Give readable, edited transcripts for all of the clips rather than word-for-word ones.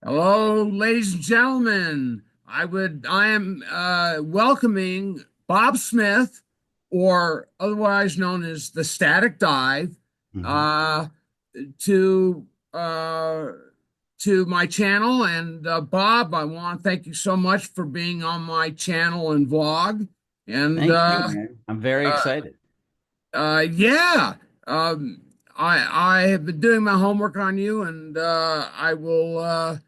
Hello, ladies and gentlemen. I am welcoming Bob Smith, or otherwise known as the Static Dive, Mhm. uh, to uh, to my channel. And Bob, I want to thank you so much for being on my channel and vlog. And Thank you, man. I'm very uh, excited. yeah, um, I have been doing my homework on you, and I will.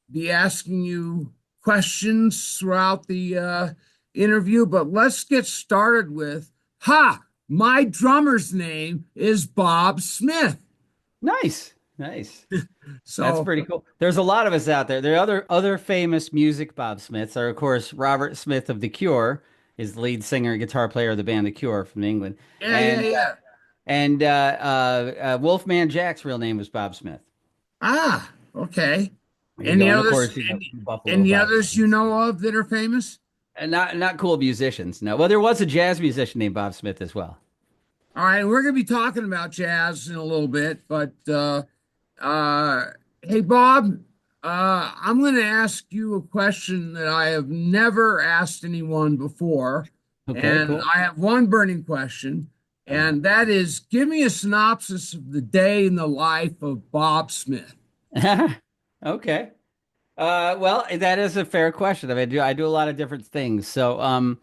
Be asking you questions throughout the interview, but let's get started with my drummer's name is Bob Smith. Nice. Nice. That's So, pretty cool. There's a lot of us out there. There are other famous music Bob Smiths are, of course, Robert Smith of The Cure is the lead singer and guitar player of the band The Cure from England. yeah, yeah, And yeah. Wolfman Jack's real name was Bob Smith. Okay. There you Any go. And of others? course, Buffalo Any Bob others Smith. you know of that are famous? And not cool musicians. No. Well, there was a jazz musician named Bob Smith as well. All right, we're going to be talking about jazz in a little bit, but uh, hey, Bob, I'm going to ask you a question that I have never asked anyone before, Okay, and cool. I have one burning question, and that is, give me a synopsis of the day in the life of Bob Smith. Okay. Well, that is a fair question. I mean, I do a lot of different things. So,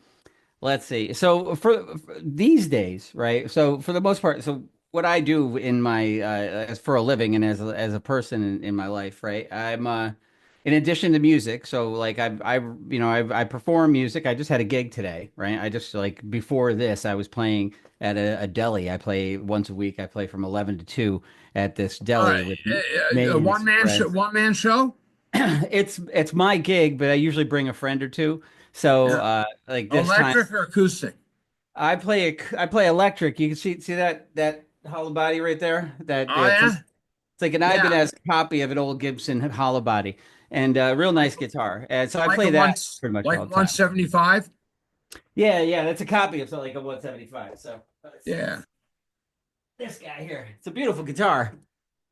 let's see. So for these days, right? So for the most part, so what I do in my as for a living and as a person in my life, right? I'm in addition to music, so like I perform music. I just had a gig today, right? I just like before this, I was playing at a deli. I play once a week. I play from 11 to 2 at this All deli right, with a May and his one man show, friends. one man show. It's my gig, but I usually bring a friend or two. So Yeah. like this time Electric or acoustic? I play electric. You can see that hollow body right there. That Oh it's yeah, like an yeah, Ibanez copy of an old Gibson hollow body, and real like nice guitar. And so I like a play that once pretty much like all the time. 175. Yeah, yeah, that's a copy of something like a 175. So let's see Yeah, this guy here. It's a beautiful guitar.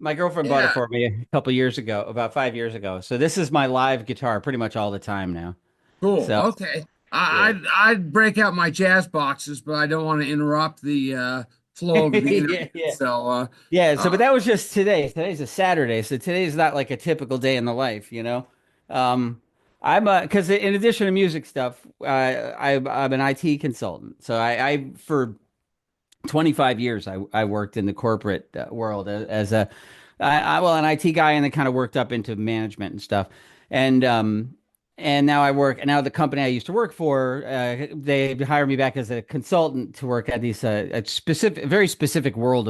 My girlfriend bought it yeah. for me a couple years ago, about 5 years ago. So this is my live guitar pretty much all the time now. Cool. So Okay. yeah. I'd break out my jazz boxes, but I don't want to interrupt the flow of the Yeah, interview. yeah. So Yeah, so uh but that was just today. Today's a Saturday, so today's not like a typical day in the life, you know. Um, I'm because in addition to music stuff, I'm an IT consultant. So I for 25 years I worked in the corporate world as well an IT guy, and then kind of worked up into management and stuff. And and now I work, and now the company I used to work for, they hired me back as a consultant to work at these a specific, very specific world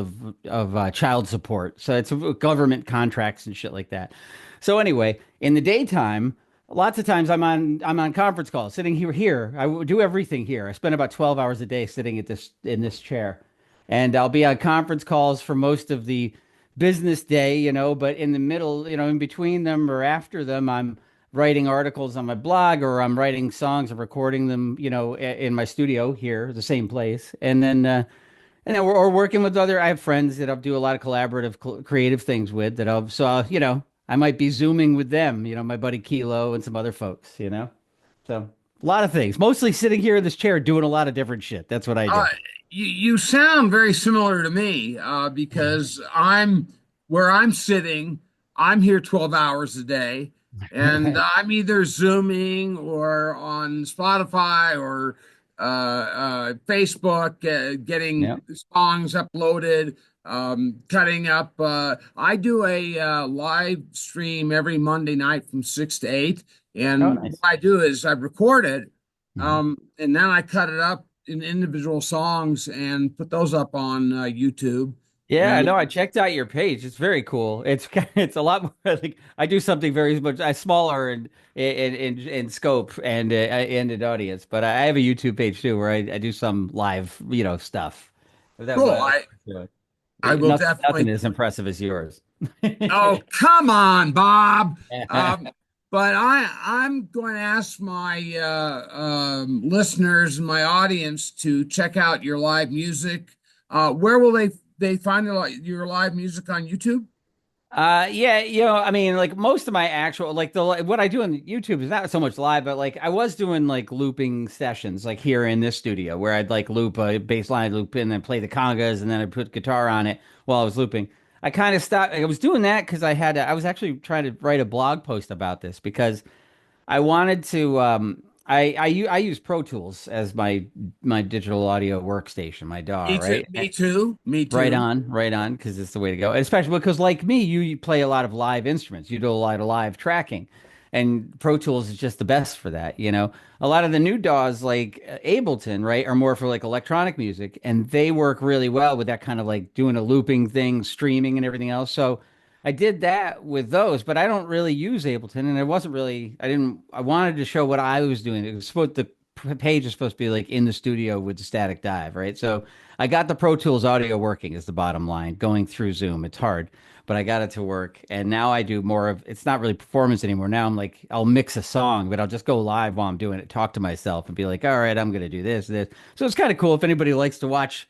of child support. So it's government contracts and shit like that. So anyway, in the daytime, lots of times I'm on conference calls, sitting here. I do everything here. I spend about 12 hours a day sitting at this in this chair, and I'll be on conference calls for most of the business day, but in the middle, in between them or after them, I'm writing articles on my blog, or I'm writing songs and recording them, in my studio here, the same place. And then we're or working with other, I have friends that I'll do a lot of collaborative, creative things with that I might be Zooming with them, my buddy Kilo and some other folks. So a lot of things, mostly sitting here in this chair doing a lot of different shit. That's what I uh do. you sound very similar to me because I'm where I'm sitting, I'm here 12 hours a day, and I'm either Zooming or on Spotify or Facebook, getting Yeah. songs uploaded, cutting up. I do a live stream every Monday night from 6 to 8, Oh, and what nice. I do is I record it, Mhm. and then I cut it up in individual songs and put those up on YouTube. Yeah, I And know. I checked out your page. It's very cool. It's it's a lot more like I do something very much smaller in scope and in audience, but I have a YouTube page too where I do some live, stuff. That, cool. but, I will nothing definitely. as impressive as yours. Oh, come on, Bob. But I'm going to ask my listeners and my audience to check out your live music. Where will they find your live music on YouTube? Yeah, I mean, like most of my actual, like what I do on YouTube is not so much live, but like I was doing like looping sessions, like here in this studio, where I'd like loop a bass line, loop in, then play the congas, and then I put guitar on it while I was looping. I kind of stopped. I was doing that because I was actually trying to write a blog post about this because I wanted to. I use Pro Tools as my digital audio workstation, my DAW, Me too. right? Me too. Me Right too. on, right on, because it's the way to go. Especially because, like me, you play a lot of live instruments. You do a lot of live tracking, and Pro Tools is just the best for that. A lot of the new DAWs, like Ableton, right, are more for like electronic music, and they work really well with that kind of like doing a looping thing, streaming, and everything else. So I did that with those, but I don't really use Ableton, and it wasn't really. I didn't. I wanted to show what I was doing. It was supposed the page is supposed to be like in the studio with the static dive, right? So I got the Pro Tools audio working is the bottom line. Going through Zoom, it's hard, but I got it to work. And now I do more of it's not really performance anymore. Now I'm like I'll mix a song, but I'll just go live while I'm doing it, talk to myself and be like, "All right, I'm going to do this, this." So it's kind of cool if anybody likes to watch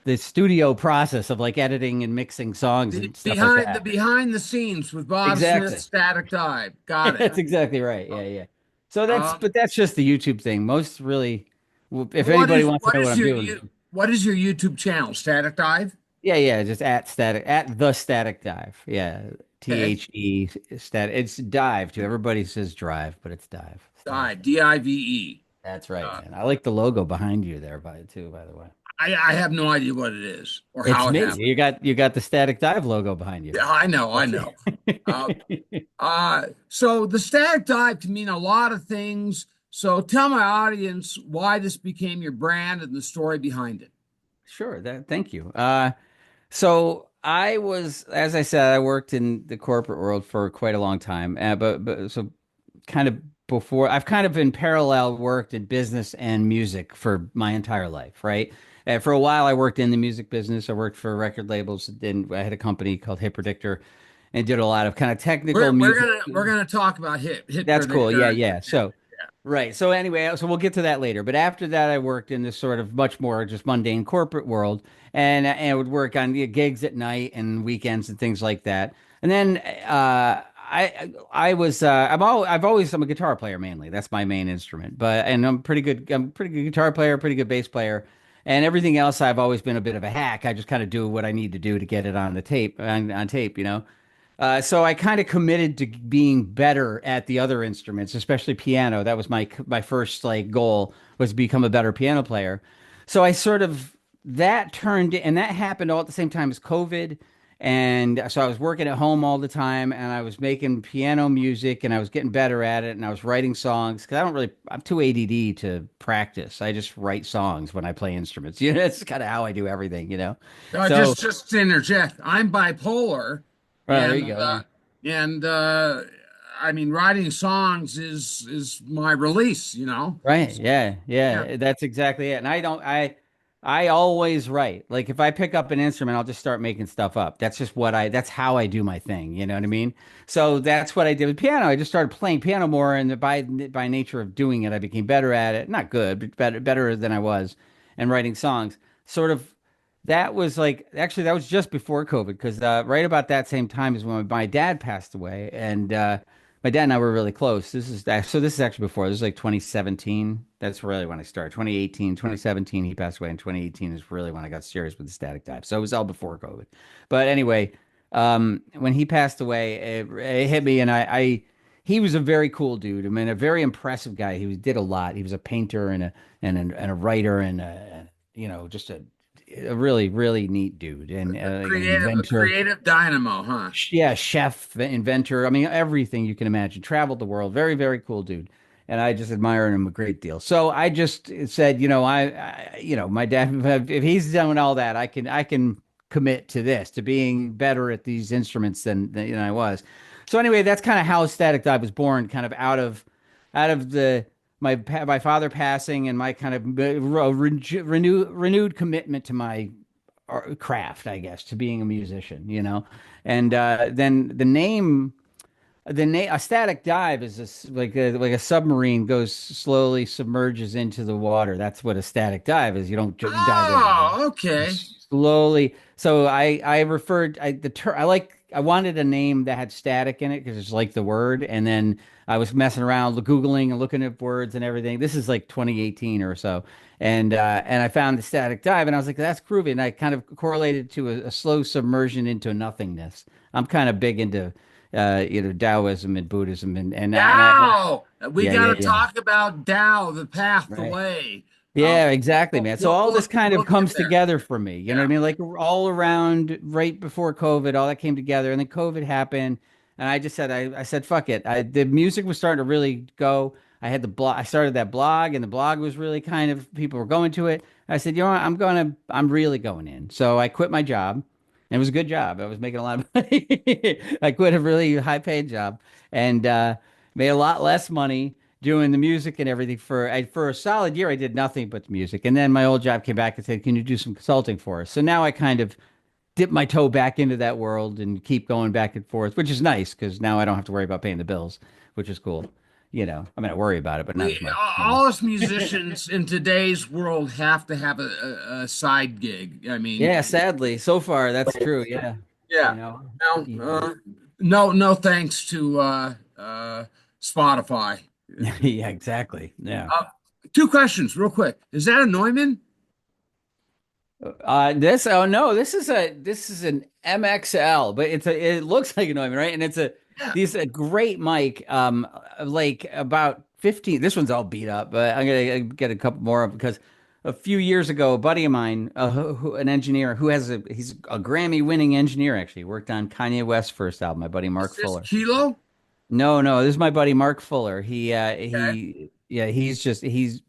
the studio process of like editing and mixing songs The and stuff like that. behind the scenes with Bob Smith's Exactly. Static Dive. Got it. That's exactly right. Yeah, yeah. So Um, but that's just the YouTube thing. Most really if anybody wants to know what I'm doing. what is your YouTube channel? Static Dive. Yeah, yeah, just at the static dive. Yeah. Okay. THE static. It's dive too. Everybody says drive, but it's dive. Static Dive. dive. Dive. That's right, Uh, man. I like the logo behind you there by the way. I have no idea what it is or It's how it me. happened. You got the static dive logo behind you. Yeah, I know. I That's know. Uh, it. so the Static Dive can mean a lot of things. So tell my audience why this became your brand and the story behind it. Sure, thank you. So I was, as I said, I worked in the corporate world for quite a long time. But so kind of before I've kind of in parallel worked in business and music for my entire life, right? For a while, I worked in the music business. I worked for record labels. And I had a company called Hit Predictor and did a lot of kind of technical music. We're gonna talk about hit That's cool. Yeah, predictor. yeah. So, right. So anyway, so we'll get to that later. But after that, I worked in this sort of much more just mundane corporate world, and I would work on gigs at night and weekends and things like that. And then I was I'm a guitar player mainly. That's my main instrument. And I'm pretty good. I'm a pretty good guitar player, pretty good bass player. And everything else, I've always been a bit of a hack. I just kind of do what I need to do to get it on the tape, on tape. So I kind of committed to being better at the other instruments, especially piano. That was my first like goal was to become a better piano player. So I sort of and that happened all at the same time as COVID. And so I was working at home all the time and I was making piano music and I was getting better at it and I was writing songs because I'm too ADD to practice. I just write songs when I play instruments. That's kind of how I do everything. So, Just to interject, I'm bipolar, well, there you and go. Yeah. I mean, writing songs is my release. Right. Yeah. Yeah. Yeah. That's exactly it. And I always write. Like if I pick up an instrument, I'll just start making stuff up. That's how I do my thing. You know what I mean? So that's what I did with piano. I just started playing piano more. And by nature of doing it, I became better at it. Not good, but better than I was and writing songs. Sort of that was like, actually, that was just before COVID because right about that same time is when my dad passed away. And, my dad and I were really close. This is actually before. This is like 2017. That's really when I started. 2018, 2017, he passed away. And 2018 is really when I got serious with the static dive. So it was all before COVID. But anyway, when he passed away, it hit me, and he was a very cool dude. I mean, a very impressive guy. Did a lot. He was a painter and a writer and just a really really neat dude and like an A inventor. creative dynamo, huh? Yeah, chef, inventor. I mean, everything you can imagine. Traveled the world. Very, very cool dude. And I just admire him a great deal. So I just said, my dad, if he's done all that, I can commit to this, to being better at these instruments than I was. So anyway, that's kind of how Static Dive was born, kind of out of my father passing and my kind of renewed commitment to my craft, I guess, to being a musician. And then a static dive is like a submarine goes slowly submerges into the water. That's what a static dive is. You don't dive in. Oh, okay. Slowly. So I referred I the ter I like I wanted a name that had static in it because it's like the word. And then I was messing around, Googling and looking at words and everything. This is like 2018 or so, and I found the static dive, and I was like, that's groovy. And I kind of correlated to a slow submersion into nothingness. I'm kind of big into Taoism and Buddhism, Tao. We yeah, got yeah, to yeah. talk about Tao, the path, the Right. way. Yeah, exactly, man. So all We'll this kind of get comes there. together for me. You know what I Yeah. mean? Like all around right before COVID, all that came together, and then COVID happened, and I just said, I said, fuck it. The music was starting to really go. I had the blog. I started that blog, and the blog was really kind of people were going to it. I said, you know what? I'm really going in. So I quit my job. And it was a good job. I was making a lot of money. I quit a really high paid job and made a lot less money doing the music and everything for a solid year. I did nothing but the music, and then my old job came back and said, "Can you do some consulting for us?" So now I kind of dip my toe back into that world and keep going back and forth, which is nice because now I don't have to worry about paying the bills, which is cool. I mean, I worry about it, but not We as much. all us musicians in today's world have to have a side gig. I mean, Yeah, sadly, so far that's true. Yeah, you yeah. know. No, Yeah, no thanks to Spotify. yeah, exactly. Yeah. Uh, Two questions, real quick. Is that a Neumann? This oh no, this is an MXL, but it looks like a Neumann, right? And it's Yeah. a great mic, like about 15. This one's all beat up, but I'm gonna get a couple more of because a few years ago, a buddy of mine, an engineer he's a Grammy-winning engineer, actually worked on Kanye West's first album. My buddy Mark Is this Fuller. Kilo? No, no, this is my buddy Mark Fuller. Okay. Yeah, he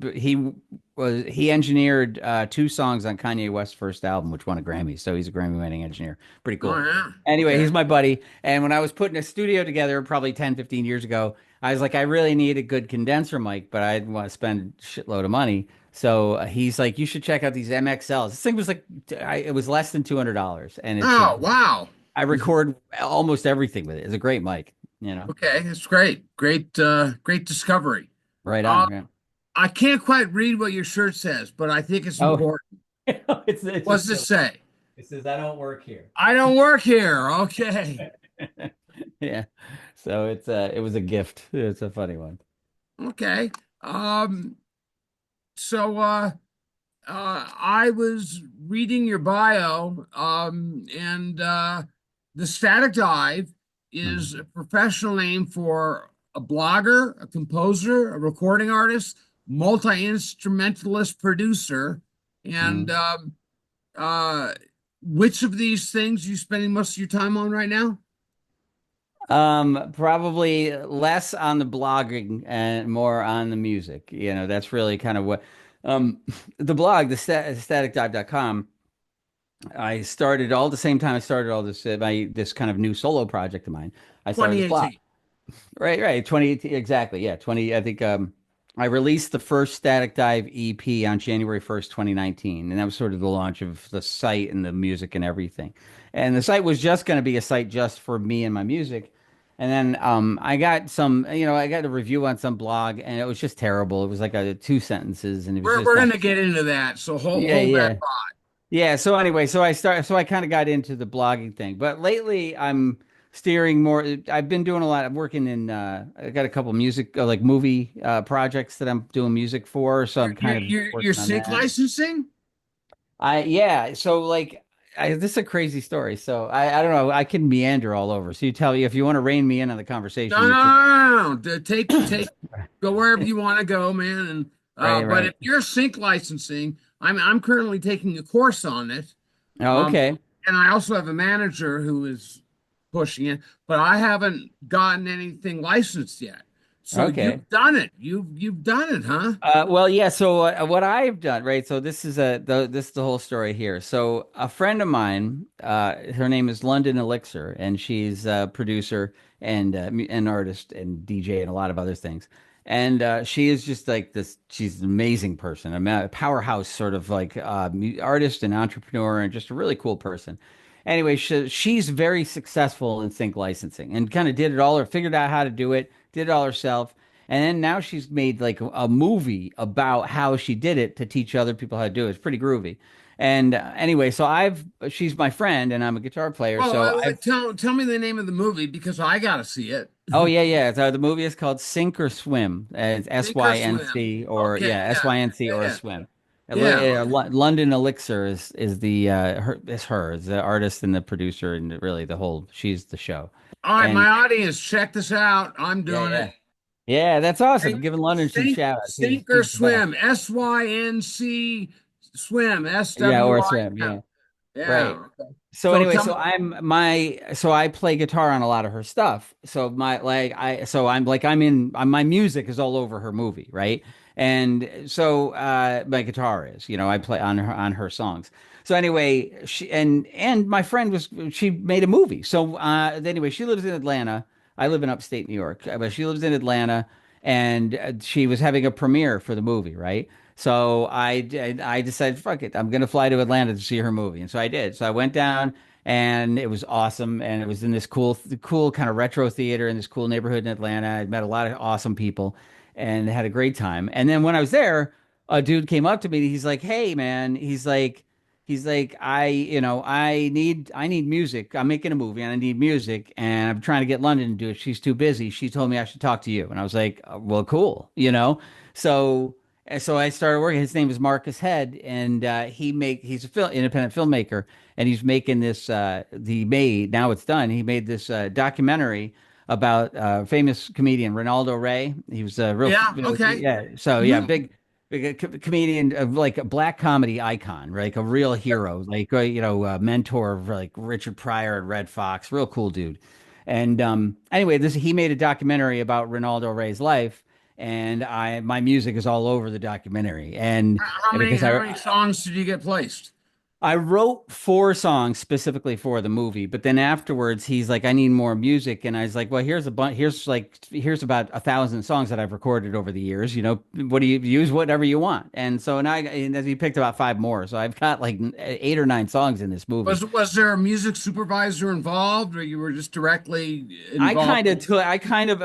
engineered two songs on Kanye West's first album, which won a Grammy. So he's a Grammy-winning engineer. Pretty Oh cool. yeah. Anyway, Okay. he's my buddy. And when I was putting a studio together probably 10, 15 years ago, I was like, I really need a good condenser mic, but I didn't want to spend a shitload of money. So he's like, you should check out these MXLs. This thing was like, it was less than $200, and Oh wow. I record almost everything with it. It's a great mic, you know. Okay, it's great. Great discovery. Right Uh, on. Yeah. I can't quite read what your shirt says, but I think it's Oh, important. it's What's just it silly. say? It says I don't work here. I don't work here. Okay. Yeah. So it was a gift. It's a funny one. Okay. Um, so I was reading your bio, and the Static Dive is Mhm. a professional name for a blogger, a composer, a recording artist, multi-instrumentalist producer, and Mhm. uh, which of these things are you spending most of your time on right now? Probably less on the blogging and more on the music. That's really kind of what um the blog, staticdive.com. I started all at the same time I started all this this kind of new solo project of mine. I started this blog. 2018. Right, right. 2018, exactly. Yeah, 20. I think I released the first Static Dive EP on January 1st, 2019, and that was sort of the launch of the site and the music and everything. And the site was just going to be a site just for me and my music. And then I got I got a review on some blog, and it was just terrible. It was like two sentences, and it was just We're not. gonna get into that, so Yeah, hold that yeah. Yeah, so anyway, so I kind of got into the blogging thing. But lately I'm steering more. I've been doing a lot. I'm working in I got a couple music like movie projects that I'm doing music for, so I'm kind of You're working on sync that. licensing? Yeah, so like this is a crazy story. So I don't know, I can meander all over. So you tell me if you want to rein me in on the No, conversation, no, you can. no, no, no. Take go wherever you want to go, man. And Right, but right. if you're sync licensing, I'm currently taking a course on it. Oh, Um, okay. and I also have a manager who is pushing it, but I haven't gotten anything licensed yet. So Okay. you've done it. You've done it, huh? Well, yeah. So what I've done, right? So this is the whole story here. So a friend of mine, her name is London Elixir, and she's a producer and an artist and DJ and a lot of other things. And she is just like this. She's an amazing person, a powerhouse sort of like artist and entrepreneur, and just a really cool person. Anyway, she's very successful in sync licensing and kind of did it all or figured out how to do it, did it all herself. And then now she's made like a movie about how she did it to teach other people how to do it. It's pretty groovy. And anyway, so she's my friend and I'm a guitar player. Well, So I've tell me the name of the movie because I gotta see it. Oh yeah, yeah. So the movie is called Sink or Swim. It's Sink or swim. SYNC or Okay, yeah, yeah, SYNC or yeah, Swim. yeah. London Elixir is the her is the artist and the producer and really the whole she's the show. All right, And my audience, check this out. I'm yeah, doing it. yeah. Yeah, that's awesome. Sink, I'm giving London some sink, shout outs. sink or He's the best. swim. SYNC swim. Yeah, or SWIM. Swim, yeah. Right. Yeah. Okay. So So anyway, tell me. so I play guitar on a lot of her stuff. So my music is all over her movie, right? And so my guitar is, I play on her songs. So anyway, and my friend she made a movie. So anyway, she lives in Atlanta. I live in upstate New York, but she lives in Atlanta and she was having a premiere for the movie, right? So I decided, fuck it, I'm gonna fly to Atlanta to see her movie, and so I did. So I went down, and it was awesome, and it was in this cool kind of retro theater in this cool neighborhood in Atlanta. I met a lot of awesome people, and had a great time. And then when I was there, a dude came up to me. He's like, "Hey, man," he's like, I need music. I'm making a movie, and I need music, and I'm trying to get London to do it. She's too busy. She told me I should talk to you, and I was like, well, cool. So. And so I started working. His name is Marcus Head, and he's a independent filmmaker, and he's making this. Now it's done. He made this documentary about famous comedian Ronaldo Ray. He was a real, Yeah. Okay. yeah. So yeah, Mhm. big comedian, like a black comedy icon, right? Like a real hero, like mentor of like Richard Pryor and Red Fox. Real cool dude. And anyway, this he made a documentary about Ronaldo Ray's life and my music is all over the documentary. And, How and many because how many songs did you get placed? I wrote four songs specifically for the movie, but then afterwards he's like, I need more music, and I was like, well, here's a bunch. Here's about 1,000 songs that I've recorded over the years. What do you use? Whatever you want. And so and as he picked about five more, so I've got like 8 or 9 songs in this movie. Was there a music supervisor involved, or you were just directly involved?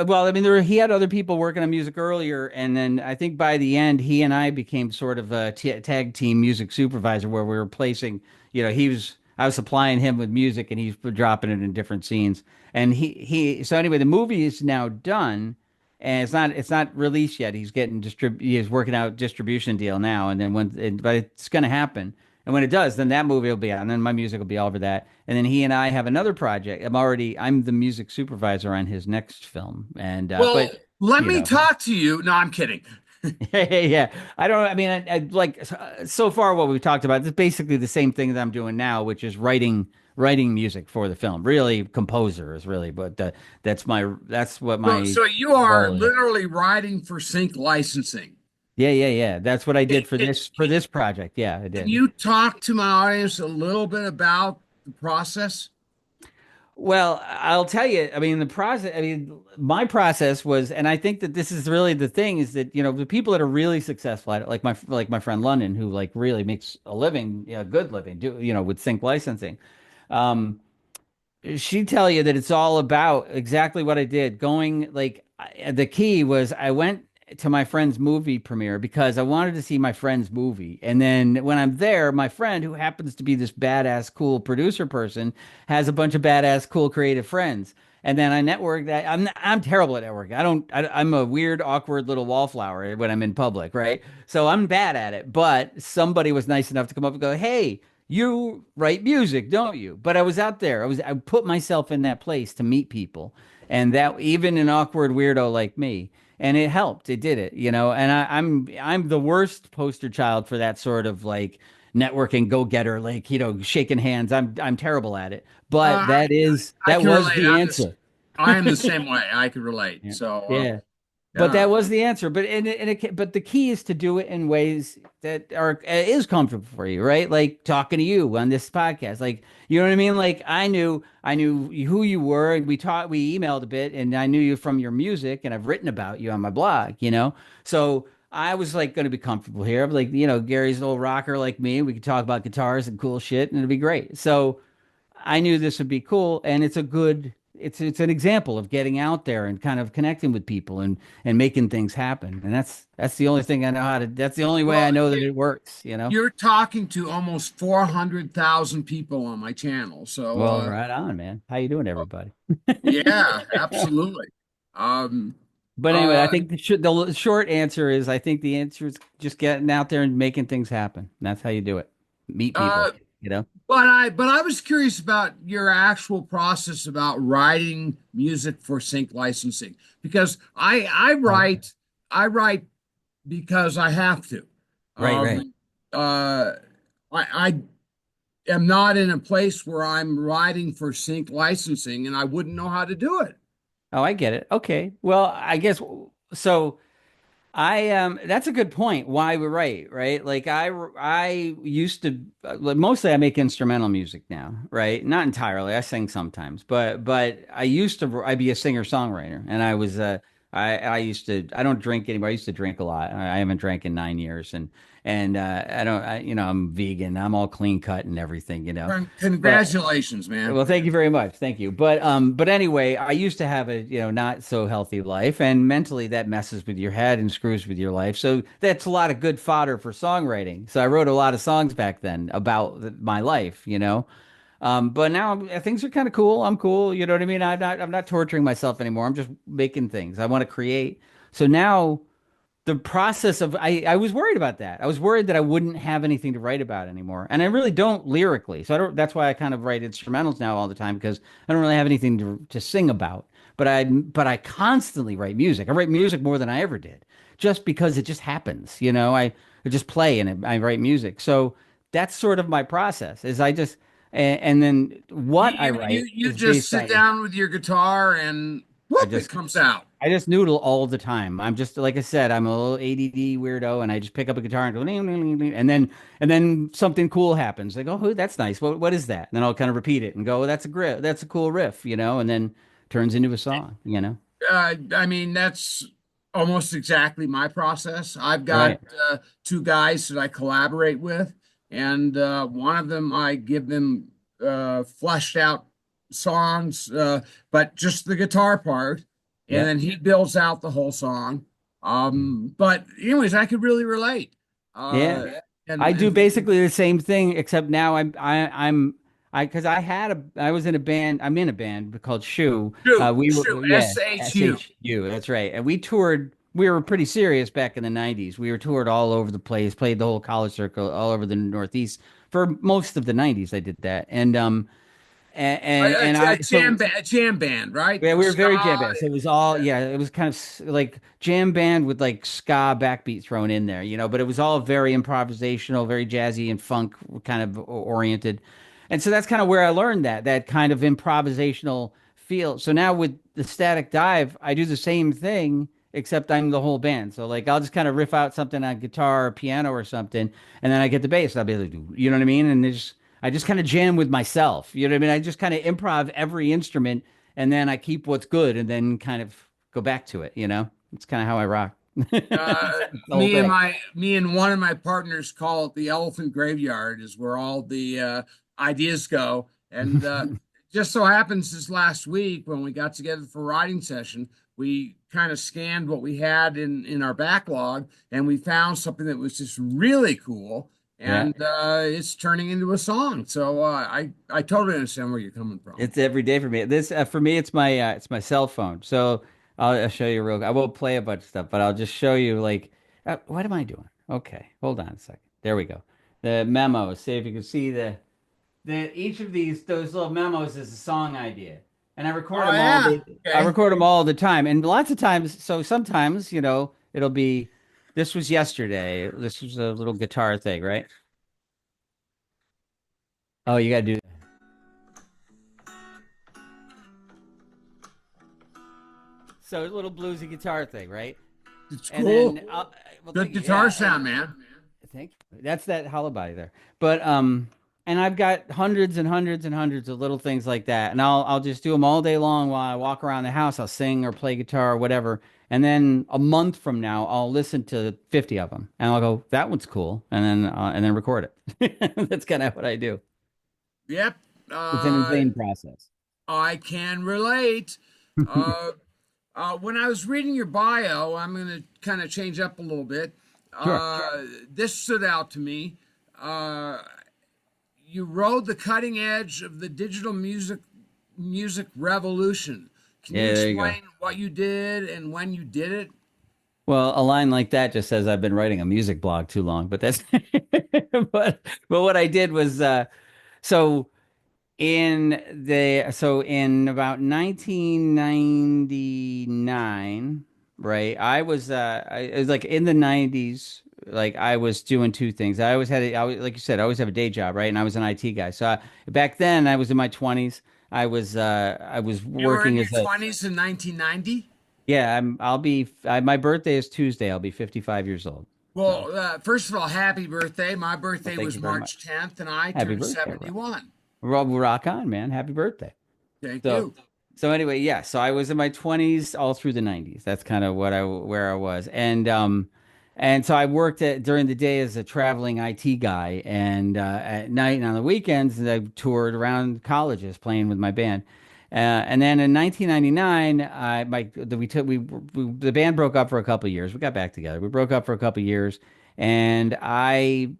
Well, I mean, he had other people working on music earlier, and then I think by the end, he and I became sort of a tag team music supervisor where we were placing, I was supplying him with music and he's dropping it in different scenes. And so anyway, the movie is now done and it's not released yet. He's working out distribution deal now. And then but it's going to happen. And when it does, then that movie will be out, and then my music will be all over that. And then he and I have another project. I'm the music supervisor on his next film, and Well, but let you me know, talk to you. No, I'm kidding. yeah. I don't. I mean, I like so far what we've talked about is basically the same thing that I'm doing now, which is writing music for the film. Really, composer is really, but that's what my So you are role is. literally writing for sync licensing. Yeah, yeah, yeah. That's what I did for Can, this project. Yeah, I can did. you talk to my audience a little bit about the process? Well, I'll tell you, I mean, my process was, and I think that this is really the thing is that, the people that are really successful at it, like my friend London, who like really makes a living, good living, with sync licensing. Um, she'd tell you that it's all about exactly what I did. The key was I went to my friend's movie premiere because I wanted to see my friend's movie. And then when I'm there, my friend, who happens to be this badass, cool producer person, has a bunch of badass, cool, creative friends. And then I network that I'm terrible at networking. I'm a weird, awkward little wallflower when I'm in public, right? So I'm bad at it. But somebody was nice enough to come up and go, "Hey, you write music, don't you?" But I was out there. I put myself in that place to meet people, and that even an awkward weirdo like me, and it helped. It did it. And I'm the worst poster child for that sort of like networking go getter, like shaking hands. I'm terrible at it. But Uh, I that can was relate. the answer. I am the same way. I can relate. Yeah. So, Yeah. But yeah. that was the answer. But the key is to do it in ways that is comfortable for you, right? Like talking to you on this podcast, like you know what I mean. Like I knew who you were, and we emailed a bit, and I knew you from your music, and I've written about you on my blog, So I was like going to be comfortable here. I'm like, Gary's an old rocker like me. We could talk about guitars and cool shit, and it'd be great. So I knew this would be cool, and it's an example of getting out there and kind of connecting with people and making things happen. And that's the only thing I know how to. That's the only way Well, I know that it works. you're talking to almost 400,000 people on my channel. So, Well, right on, man. How you doing, everybody? yeah, absolutely. Um, But anyway, I uh, think the short answer is I think the answer is just getting out there and making things happen. And that's how you do it. Meet uh, people, you know? but I was curious about your actual process about writing music for sync licensing because I write because I have to. Right, right. Uh, I am not in a place where I'm writing for sync licensing, and I wouldn't know how to do it. Oh, I get it. Okay. Well, I guess so. I that's a good point. Why we're right? Like I used to like, mostly I make instrumental music now, right? Not entirely. I sing sometimes, but I used to I'd be a singer-songwriter, and I was I used to I don't drink anymore. I used to drink a lot. I haven't drank in 9 years, and I don't I'm vegan. I'm all clean cut and everything, But Congratulations, man. well, thank you very much. Thank you. But anyway, I used to have a, not so healthy life, and mentally that messes with your head and screws with your life. So that's a lot of good fodder for songwriting. So I wrote a lot of songs back then about my life. But now things are kind of cool. I'm cool. You know what I mean? I'm not torturing myself anymore. I'm just making things. I want to create. So now the process of I was worried about that. I was worried that I wouldn't have anything to write about anymore. And I really don't lyrically. So I don't that's why I kind of write instrumentals now all the time because I don't really have anything to sing about. But I constantly write music. I write music more than I ever did. Just because it just happens, I just play and I write music. So that's sort of my process. Is I just and then You what I you you write you is just based sit on down with your guitar and I whoop, it just comes out. I just noodle all the time. I'm just like I said, I'm a little ADD weirdo, and I just pick up a guitar and go, "Ding, ding, ding, ding," and then something cool happens. Like, oh, that's nice. What is that? And then I'll kind of repeat it and go, that's a grip, that's a cool riff, and then turns into a song. I mean, that's almost exactly my process. I've got Right. two guys that I collaborate with, and one of them I give them fleshed out songs, but just the guitar part, and Yep. then he builds out the whole song. But anyways, I could really relate. Yeah. Uh, I and do and basically the same thing, except now because I was in a band. I'm in a band called Shoe. We were yeah, SHU. SHU. That's right. And we toured. We were pretty serious back in the '90s. We were toured all over the place, played the whole college circle all over the Northeast for most of the '90s. I did that, and I so A jam band, right? yeah, we were Ska. very jam band. So it was all, yeah, it was kind of like jam band with like ska backbeat thrown in there, but it was all very improvisational, very jazzy and funk kind of oriented. And so that's kind of where I learned that kind of improvisational feel. So now with the Static Dive, I do the same thing, except I'm the whole band. So like I'll just kind of riff out something on guitar or piano or something, and then I get the bass. And I'll be like, you know what I mean? And I just kind of jam with myself. You know what I mean? I just kind of improv every instrument and then I keep what's good and then kind of go back to it. It's kind of how I rock. Uh, The whole thing. me and one of my partners call it the elephant graveyard, is where all the ideas go. And just so happens this last week when we got together for a writing session, we kind of scanned what we had in our backlog, and we found something that was just really cool. Yeah. And it's turning into a song. So I totally understand where you're coming from. It's every day for me. This for me it's my cell phone. So I'll show you real. I won't play a bunch of stuff, but I'll just show you like what am I doing? Okay, hold on a second. There we go. The memos. See if you can see the each of those little memos is a song idea. And I record Oh them all yeah. day. I Okay. record them all the time. And lots of times, so sometimes, it'll be this was yesterday. This was a little guitar thing, right? Oh, you gotta do so a little bluesy guitar thing, right? It's And cool. then well, Good thank you. guitar Yeah, sound, man. thank you. That's that hollow body there. But and I've got hundreds and hundreds and hundreds of little things like that. And I'll just do them all day long while I walk around the house. I'll sing or play guitar or whatever. And then a month from now, I'll listen to 50 of them and I'll go, that one's cool. And then record it. That's kind of what I do. Yep. It's an insane process. I can relate. Uh, when I was reading your bio, I'm going to kind of change up a little bit. Sure. This stood out to me. Uh, you rode the cutting edge of the digital music revolution. Can you Yeah, there you go. explain what you did and when you did it? Well, a line like that just says I've been writing a music blog too long, but that's but what I did was so in about 1999, right? It was like in the 90s, like I was doing two things. I was like you said, I always have a day job, right? And I was an IT guy. Back then I was in my 20s. I was You were in working your as a 20s in 1990? yeah, my birthday is Tuesday. I'll be 55 years old. So, Well, first of all, happy birthday. My well, birthday thank was you very much. March 10th, and I Happy turned birthday, bro. 71. Rock on, man. Happy birthday. Thank So, you. so anyway, yeah. So I was in my 20s all through the 90s. That's kind of where I was, and so I worked during the day as a traveling IT guy, and at night and on the weekends, I toured around colleges playing with my band. And then in 1999, I my the, we took we the band broke up for a couple of years. We got back together. We broke up for a couple of years, and I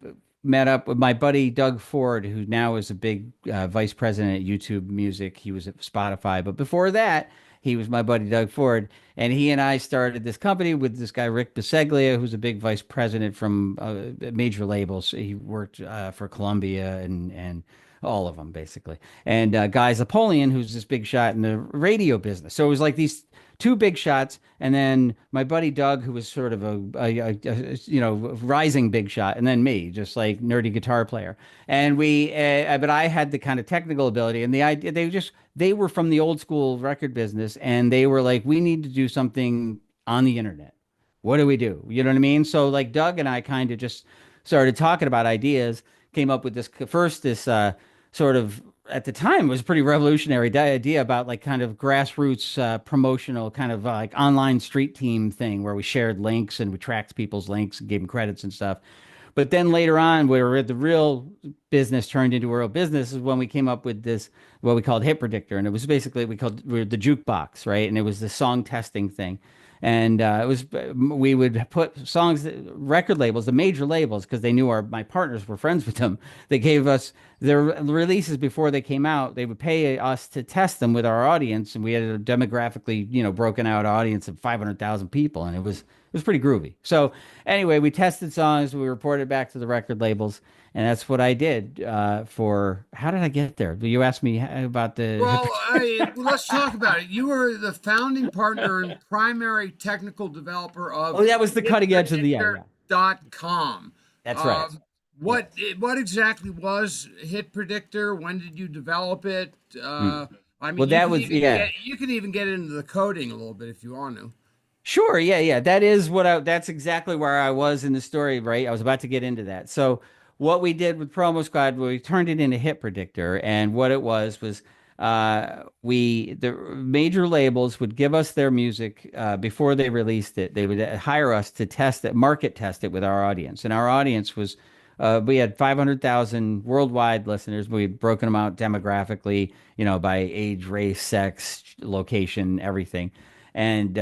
met up with my buddy Doug Ford, who now is a big vice president at YouTube Music. He was at Spotify, but before that, he was my buddy Doug Ford, and he and I started this company with this guy Rick Biseglia, who's a big vice president from major labels. He worked for Columbia and all of them basically, and Guy Zapolian, who's this big shot in the radio business. So it was like these two big shots, and then my buddy Doug, who was sort of rising big shot, and then me, just like nerdy guitar player. And but I had the kind of technical ability, and the idea they were from the old school record business, and they were like, we need to do something on the internet. What do we do? You know what I mean? So like Doug and I kind of just started talking about ideas, came up with this sort of at the time was a pretty revolutionary idea about like kind of grassroots promotional kind of like online street team thing where we shared links and we tracked people's links and gave them credits and stuff. But then later on, where the real business turned into a real business is when we came up with this, what we called Hit Predictor. And it was basically, we the jukebox, right? And it was the song testing thing. And we would put songs, record labels, the major labels, because they knew my partners were friends with them. They gave us their releases before they came out. They would pay us to test them with our audience. And we had a demographically, broken out audience of 500,000 people. And it was pretty groovy. So anyway, we tested songs, we reported back to the record labels, and that's what I did for. How did I get there? You asked me about the. Let's talk about it. You were the founding partner and primary technical developer of Oh, that was the cutting edge of the yeah. hitpredictor.com. That's right. Um, Yeah. what exactly was Hit Predictor? When did you develop it? Hmm. I mean, Well, that was yeah. you can even get into the coding a little bit if you want to. Sure, yeah, yeah. That's exactly where I was in the story, right? I was about to get into that. So what we did with Promo Squad, we turned it into Hit Predictor, and what it was the major labels would give us their music before they released it. They would hire us to test it, market test it with our audience, and our audience was we had 500,000 worldwide listeners. We'd broken them out demographically, by age, race, sex, location, everything. And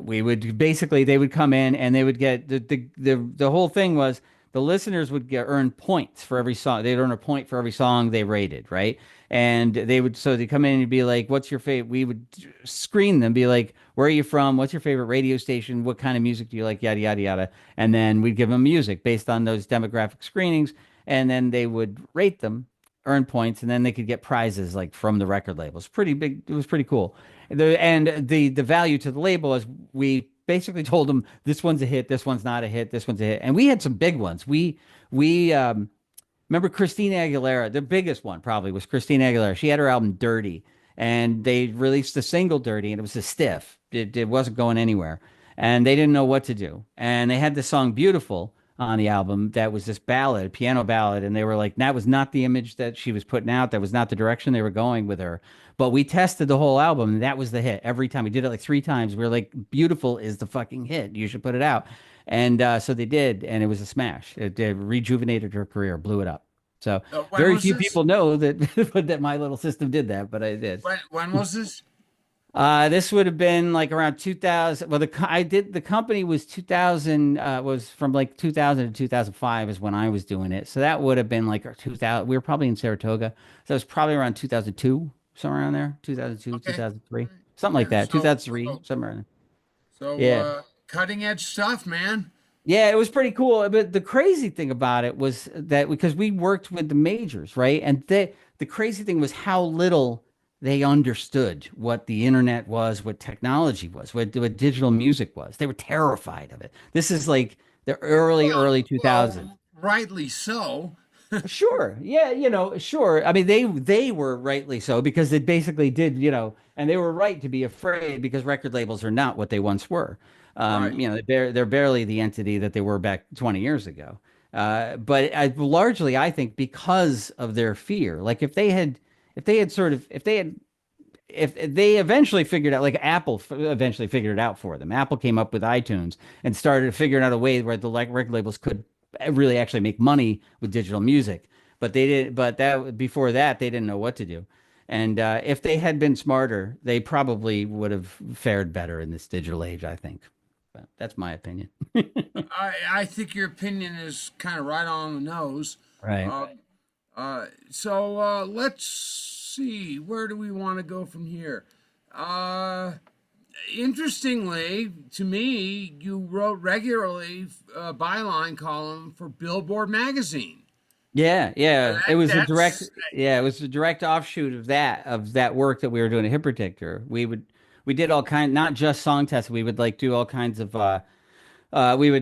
we would basically they would come in and they would get the whole thing was the listeners would earn points for every song. They'd earn a point for every song they rated, right? And they come in and be like, "What's your favorite?" We would screen them, be like, "Where are you from? What's your favorite radio station? What kind of music do you like?" Yada yada yada. And then we'd give them music based on those demographic screenings, and then they would rate them, earn points, and then they could get prizes like from the record labels. Pretty big. It was pretty cool. The value to the label is we basically told them this one's a hit, this one's not a hit, this one's a hit, and we had some big ones. We remember Christina Aguilera. The biggest one probably was Christina Aguilera. She had her album Dirty, and they released the single Dirty, and it was a stiff. It wasn't going anywhere, and they didn't know what to do. And they had the song Beautiful on the album that was this ballad, piano ballad, and they were like, that was not the image that she was putting out. That was not the direction they were going with her. But we tested the whole album, and that was the hit every time. We did it like three times. We were like, "Beautiful is the fucking hit. You should put it out." And so they did, and it was a smash. It rejuvenated her career, blew it up. So When very was few this? people know that that my little system did that, but I did. When was this? This would have been like around 2000. Well, I did the company was 2000, was from like 2000 to 2005 is when I was doing it. So that would have been like 2000. We were probably in Saratoga. So it was probably around 2002, somewhere around there. 2002, Okay. 2003, All right. something like Yeah. that. 2003, somewhere in there. Yeah. Cutting edge stuff, man. Yeah, it was pretty cool. But the crazy thing about it was that because we worked with the majors, right? And the crazy thing was how little they understood what the internet was, what technology was, what digital music was. They were terrified of it. This is like the early 2000s. Rightly so. Sure. Yeah, sure. I mean, they were rightly so because it basically did, and they were right to be afraid because record labels are not what they once were. Right. They're barely the entity that they were back 20 years ago. But largely, I think because of their fear. Like if they eventually figured out, like Apple eventually figured it out for them. Apple came up with iTunes and started figuring out a way where the like record labels could really actually make money with digital music. But they did, but that before that they didn't know what to do. And if they had been smarter, they probably would have fared better in this digital age, I think. But that's my opinion. I think your opinion is kind of right on the nose. Right. Uh, let's see. Where do we want to go from here? Uh, Interestingly, to me, you wrote regularly a byline column for Billboard magazine. Yeah, yeah. It was a direct, That's yeah, it was a direct offshoot of that work that we were doing at Hip Protector. We did all kind, not just song tests. We would like do all kinds of we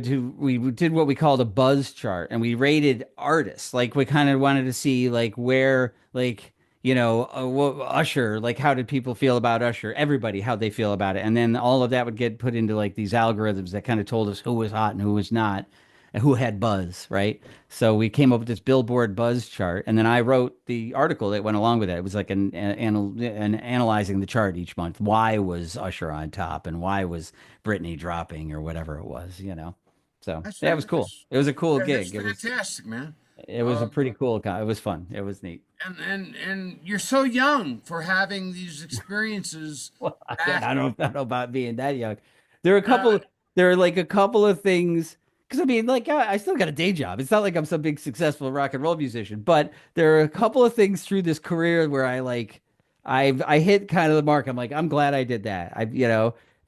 did what we called a buzz chart, and we rated artists. Like we kind of wanted to see like where like Usher, like how did people feel about Usher? Everybody, how they feel about it, and then all of that would get put into like these algorithms that kind of told us who was hot and who was not, and who had buzz, right? So we came up with this Billboard buzz chart, and then I wrote the article that went along with it. It was like an analyzing the chart each month. Why was Usher on top, and why was Britney dropping, or whatever it was. So that's yeah, it was cool. It was a cool that's gig. fantastic, man. It was a pretty cool. It was fun. It was neat. And you're so young for having these experiences Well, again, back. I don't know about being that young. There are a Uh, couple. There are like a couple of things because I mean, like I still got a day job. It's not like I'm some big successful rock and roll musician, but there are a couple of things through this career where I hit kind of the mark. I'm like, I'm glad I did that.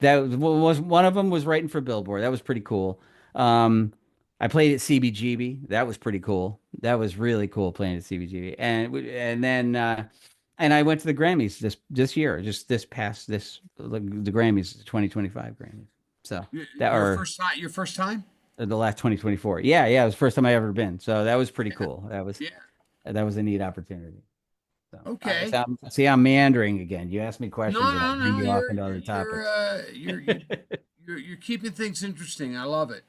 That was one of them was writing for Billboard. That was pretty cool. Um, I played at CBGB. That was pretty cool. That was really cool playing at CBGB. And then and I went to the Grammys this year, just this past this like, the Grammys, the 2025 Grammys. So that are your first time? the last 2024. Yeah, yeah, it was the first time I ever been. So that was pretty Yeah, cool. yeah. That was a neat opportunity. So all right, Okay. I'm meandering again. You ask me No, questions and I no, bring no. you off into other topics. You're keeping things interesting. I love it.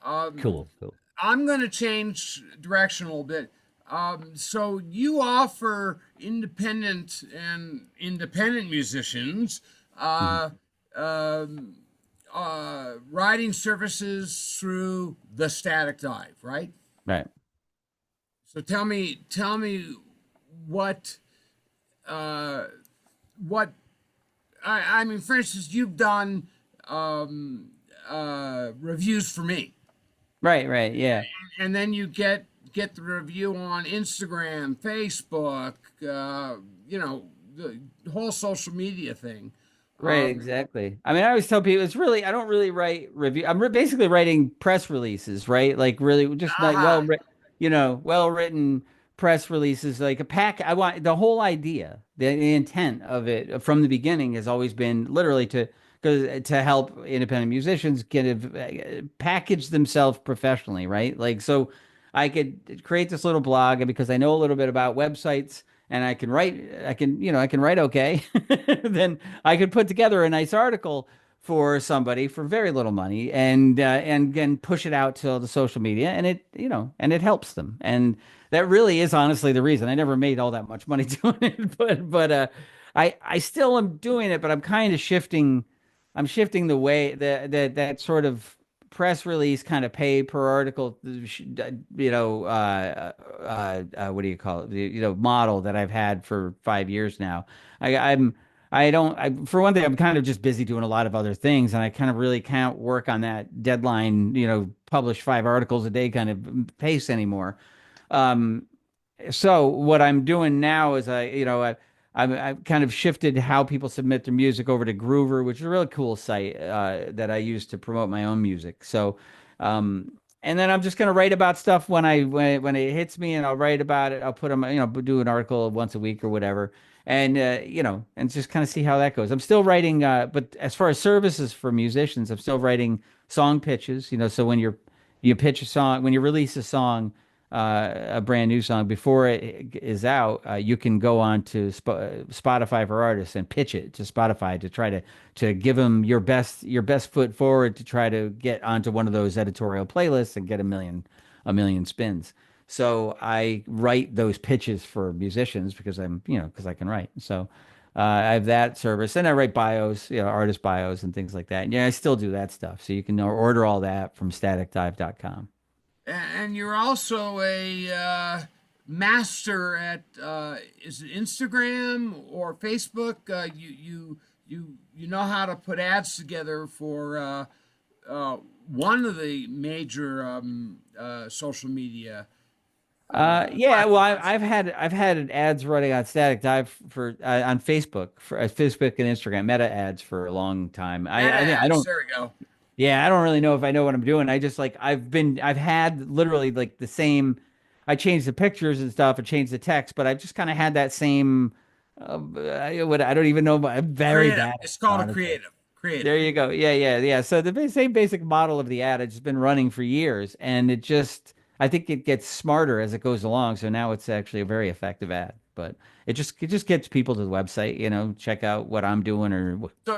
Um, Cool, cool. I'm going to change direction a little bit. So you offer independent musicians Mhm. uh, um, writing services through the Static Dive, right? Right. So tell me what uh, what I mean. For instance, you've done um, reviews for me, Right, right. Yeah. and then you get the review on Instagram, Facebook, the whole social media thing. Right, exactly. I mean, I always tell people I don't really write review. Basically writing press releases, right? Like really just like Ah, well written press releases, like a pack. I want the whole idea, the intent of it from the beginning has always been literally to help independent musicians kind of package themselves professionally, right? Like so I could create this little blog and because I know a little bit about websites and I can write okay, then I could put together a nice article for somebody for very little money and push it out to the social media and it helps them. And that really is honestly the reason. I never made all that much money doing it, but I still am doing it, but I'm kind of shifting the way that sort of press release kind of pay per article, what do you call it? Model that I've had for 5 years now. I'm I don't I for one thing, I'm kind of just busy doing a lot of other things, and I kind of really can't work on that deadline, publish 5 articles a day kind of pace anymore. Um, so what I'm doing now is I've kind of shifted how people submit their music over to Groover, which is a really cool site that I use to promote my own music. So, and then I'm just gonna write about stuff when it hits me, and I'll write about it. I'll put them, do an article once a week or whatever, and and just kind of see how that goes. I'm still writing, but as far as services for musicians, I'm still writing song pitches. So when you pitch a song, when you release a song, a brand new song before it is out, you can go on to Spotify for artists and pitch it to Spotify to try to give them your best foot forward to try to get onto one of those editorial playlists and get a million spins. So I write those pitches for musicians because I can write. So I have that service, and I write bios, artist bios and things like that. And yeah, I still do that stuff. So you can order all that from staticdive.com. And you're also a master at is it Instagram or Facebook? You know how to put ads together for one of the major social media Yeah, well, platforms. I've had ads running on Static Dive for on Facebook for Facebook and Instagram meta ads for a long time. Meta I ads. don't. There we go. Yeah, I don't really know if I know what I'm doing. I just like I've had literally like the same. I changed the pictures and stuff and changed the text, but I've just kind of had that same. I don't even know. I'm very Creative. bad at It's it, called a honestly. creative. Creative. There you go. Yeah, yeah, yeah. So the same basic model of the ad has just been running for years, and I think it gets smarter as it goes along. So now it's actually a very effective ad. But it just gets people to the website, check out what I'm doing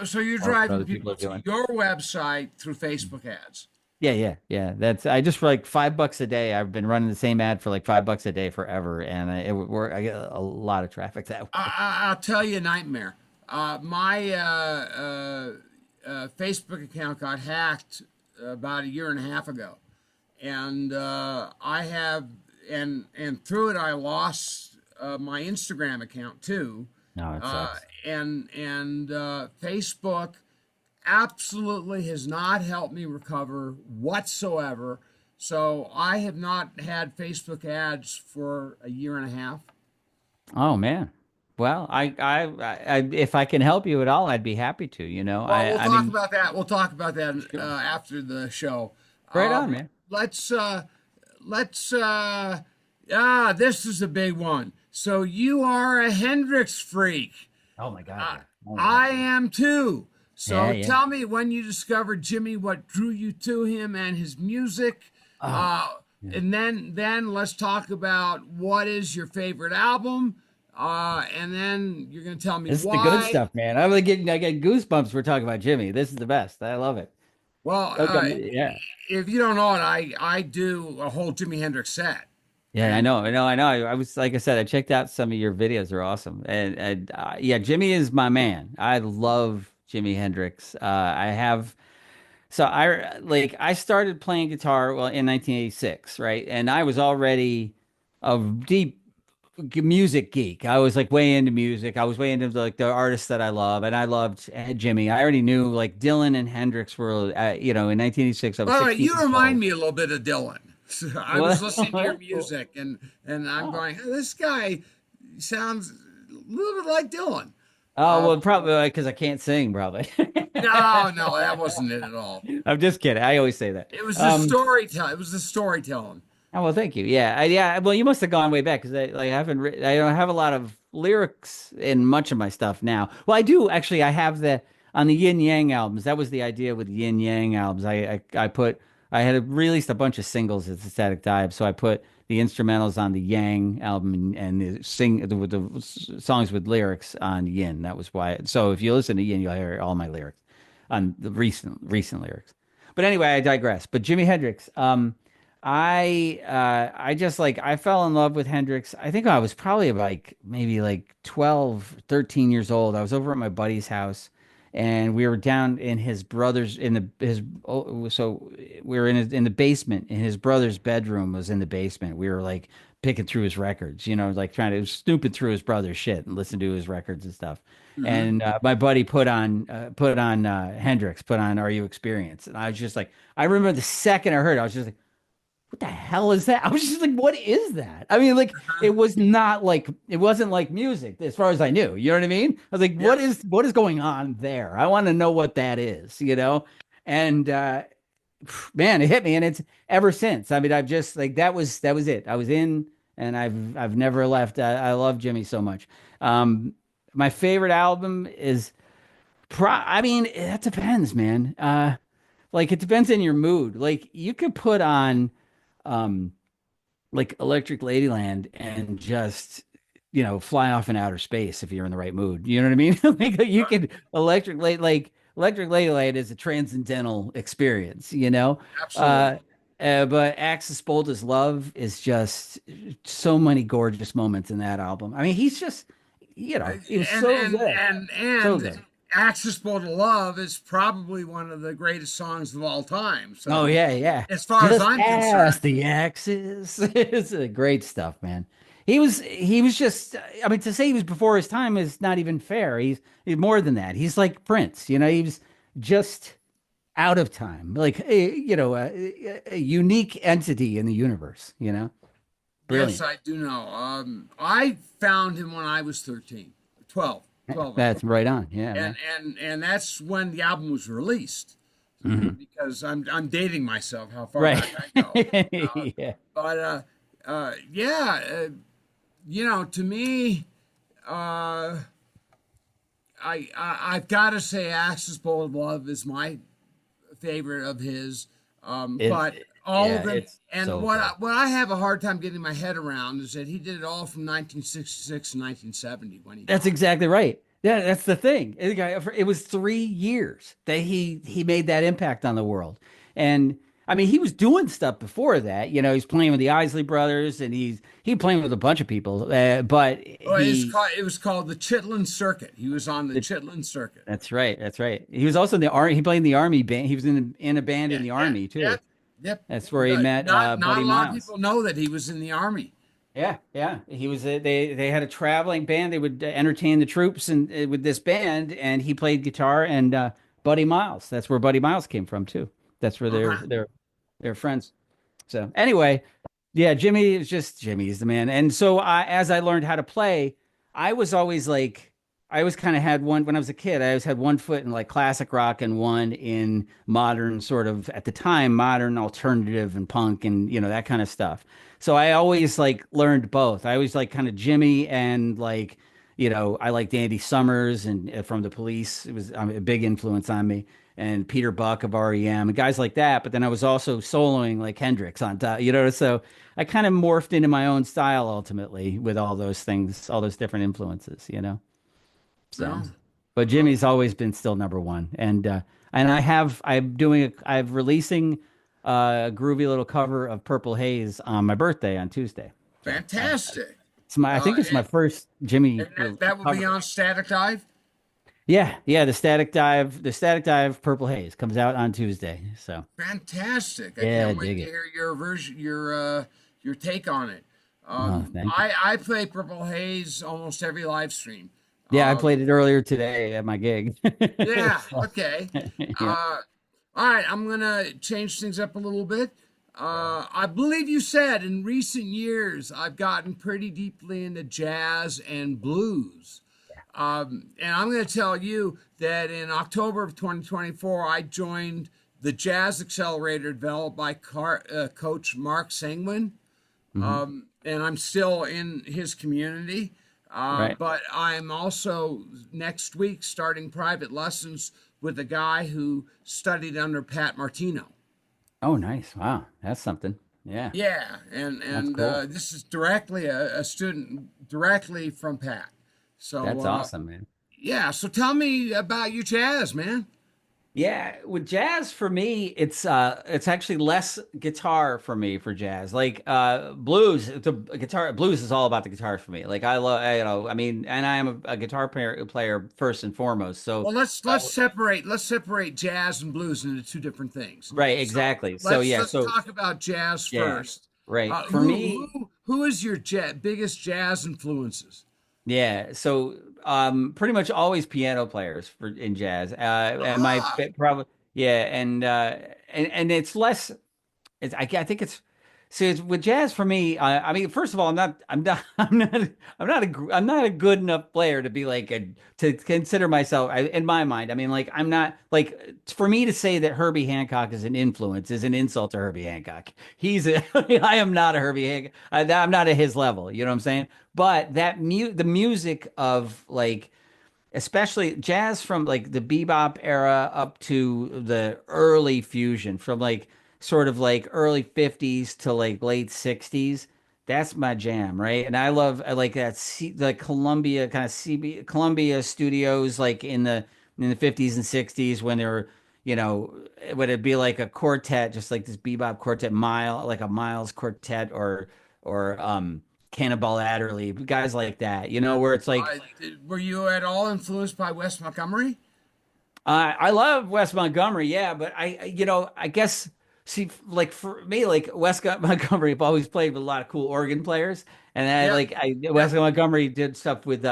So you're or what driving other people people are to doing. your website through Facebook ads. Yeah, yeah, yeah. I just for like $5 a day. I've been running the same ad for like $5 a day forever, and I get a lot of traffic that way. I'll tell you a nightmare. My Facebook account got hacked about a year and a half ago, and I have and through it I lost my Instagram account too, No, it sucks. and Facebook absolutely has not helped me recover whatsoever. So I have not had Facebook ads for a year and a half. Oh man. Well, if I can help you at all, I'd be happy to. Well, we'll I talk mean, about that. We'll talk about that sure. after the show. Right on, Um, man. let's let's this is a big one. So you are a Hendrix freak. Oh my God, Uh, yeah. Oh my God, I yeah. am too. Yeah, So yeah. tell me when you discovered Jimmy, what drew you to him and his music, Oh, uh, yeah. and then let's talk about what is your favorite album, and then you're gonna tell me This is the good why. stuff, man. I get goosebumps. We're talking about Jimmy. This is the best. I love it. Well, Okay, yeah. if you don't know it, I do a whole Jimi Hendrix set, Yeah, I and know, I know, I know. I was like I said, I checked out some of your videos. They're awesome, and yeah, Jimmy is my man. I love Jimi Hendrix. I started playing guitar well in 1986, right? And I was already a deep music geek. I was like way into music. I was way into like the artists that I love, and I loved Jimmy. I already knew like Dylan and Hendrix were, in 1986. I was well, 16 you years remind old. me a little bit of Dylan. So I was listening to your Well, music, and I'm oh. going, "Hey, this guy sounds a little bit like Dylan." Oh, Uh, well, probably because I can't sing, probably. no, no, that wasn't it at all. I'm just kidding. I always say that. It was the storytelling. It was the storytelling. Oh, well, thank you. Yeah, yeah. Well, you must have gone way back because I haven't. I don't have a lot of lyrics in much of my stuff now. Well, I do actually. I have the on the Yin Yang albums. That was the idea with Yin Yang albums. I had released a bunch of singles as a Static Dive, so I put the instrumentals on the Yang album and the songs with lyrics on Yin. That was why. So if you listen to Yin, you'll hear all my lyrics on the recent lyrics. But anyway, I digress. But Jimi Hendrix. I just like I fell in love with Hendrix. I think I was probably like maybe like 12, 13 years old. I was over at my buddy's house and we were down in his brother's in the his so we were in the basement, and his brother's bedroom was in the basement. We were like picking through his records, like trying to snooping through his brother's shit and listen to his records and stuff. Hmm. And my buddy put on Hendrix, put on Are You Experienced, and I was just like, I remember the second I heard it, I was just like, what the hell is that? I was just like, what is that? I mean, like, it wasn't like music as far as I knew. You know what I mean? I was like, Yep. what is going on there? I want to know what that is. And man, it hit me, and it's ever since. I mean, I've just like that was it. I was in, and I've never left. I love Jimmy so much. Um, my favorite album is I mean, that depends, man. Like it depends on your mood. Like you could put on um like Electric Ladyland and just fly off in outer space if you're in the right mood. You know what I mean? Like you could Electric Ladyland is a transcendental experience. Absolutely. Uh, but Axis Bold as Love is just so many gorgeous moments in that album. I mean, he's just, he was and so and good, and so and good. Accessible to Love is probably one of the greatest songs of all time. Oh So yeah, yeah. as far as Just I'm ask concerned, the axis. It's great stuff, man. He was just, I mean, to say he was before his time is not even fair. He's more than that. He's like Prince. He was just out of time. Like a unique entity in the universe. yes, Brilliant. I do know. I found him when I was 13, 12, 12, I think. That's right on. Yeah, and man. and that's when the album was released. Mhm. Because I'm dating myself how far Right. back I go. Yeah. But yeah, to me, uh, I've got to say, Axis Bold Love is my favorite of his. But all Yeah, of them, it's and so good. what I have a hard time getting my head around is that he did it all from 1966 to 1970 when he That's died. exactly right. Yeah, that's the thing. It was 3 years that he made that impact on the world. And I mean, he was doing stuff before that. He's playing with the Isley Brothers, and he playing with a bunch of people. But Well, it was called the Chitlin Circuit. He was on the Chitlin Circuit. that's right. That's right. He was also in the army. He played in the army band. He was in a band Yeah, in the yeah, army yeah, too. yep. That's where he met Not Buddy a lot of Miles. people know that he was in the army. Yeah, yeah. He was they had a traveling band. They would entertain the troops and with this band, and he played guitar. And Buddy Miles. That's where Buddy Miles came from too. That's where they're Uh-huh. they're they're friends. So anyway, yeah, Jimmy is the man. And so as I learned how to play, I was always like, I always kind of had one when I was a kid. I always had one foot in like classic rock and one in modern sort of at the time modern alternative and punk and that kind of stuff. So I always like learned both. I always like kind of Jimmy and like I liked Andy Summers and from the Police. It was a big influence on me and Peter Buck of REM and guys like that. But then I was also soloing like Hendrix on top. So I kind of morphed into my own style ultimately with all those things, all those different influences. So, Well, but well, Jimmy's always been still number one. And I'm releasing a groovy little cover of Purple Haze on my birthday on Tuesday. So fantastic. I think it's my And, first Jimmy that will be cover. on Static Dive. Yeah, yeah, the Static Dive Purple Haze comes out on Tuesday. So Fantastic. I yeah, can't wait dig to it. hear your take on it. Oh, thank you. I play Purple Haze almost every live stream. Yeah, I Um, played it earlier today at my gig. yeah, So, okay. yeah. All right, I'm gonna change things up a little bit. I believe you said in recent years I've gotten pretty deeply into jazz and blues. And I'm going to tell you that in October of 2024, I joined the Jazz Accelerator developed by Coach Mark Sangwin. Hmm. And I'm still in his community. Right. But I'm also next week starting private lessons with a guy who studied under Pat Martino. Oh, nice. Wow. That's something. Yeah. Yeah, That's and cool. this is directly a student directly from Pat. So That's awesome, man. yeah, so tell me about your jazz, man. Yeah, with jazz for me, it's actually less guitar for me for jazz. Like blues, the guitar blues is all about the guitar for me. Like I love, I mean, and I am a guitar player first and foremost. So Well, let's separate jazz and blues into two different things. right, So exactly. So let's yeah, let's so talk about jazz yeah, first. right. Uh, For who me, who who is your biggest jazz influences? yeah, so pretty much always piano players for in jazz. And my Ah, probably yeah, and it's less. I think it's see it's with jazz for me. I mean, first of all, I'm not a good enough player to be like to consider myself in my mind. I mean, like I'm not like for me to say that Herbie Hancock is an influence is an insult to Herbie Hancock. I am not a Herbie Hancock. I'm not at his level. You know what I'm saying? But the music of like especially jazz from like the bebop era up to the early fusion from like sort of like early 50s to like late 60s. That's my jam, right? And I like the Columbia kind of Columbia studios like in the 50s and 60s when they were, you know, would it be like a quartet, just like this bebop quartet, like a Miles quartet or Cannonball Adderley, guys like that, you know, where it's like were you at all influenced by Wes Montgomery? I love Wes Montgomery, yeah, but you know, I guess, see, like for me, like Montgomery, I've always played with a lot of cool organ players, and Yep, Wes yep, Montgomery did stuff with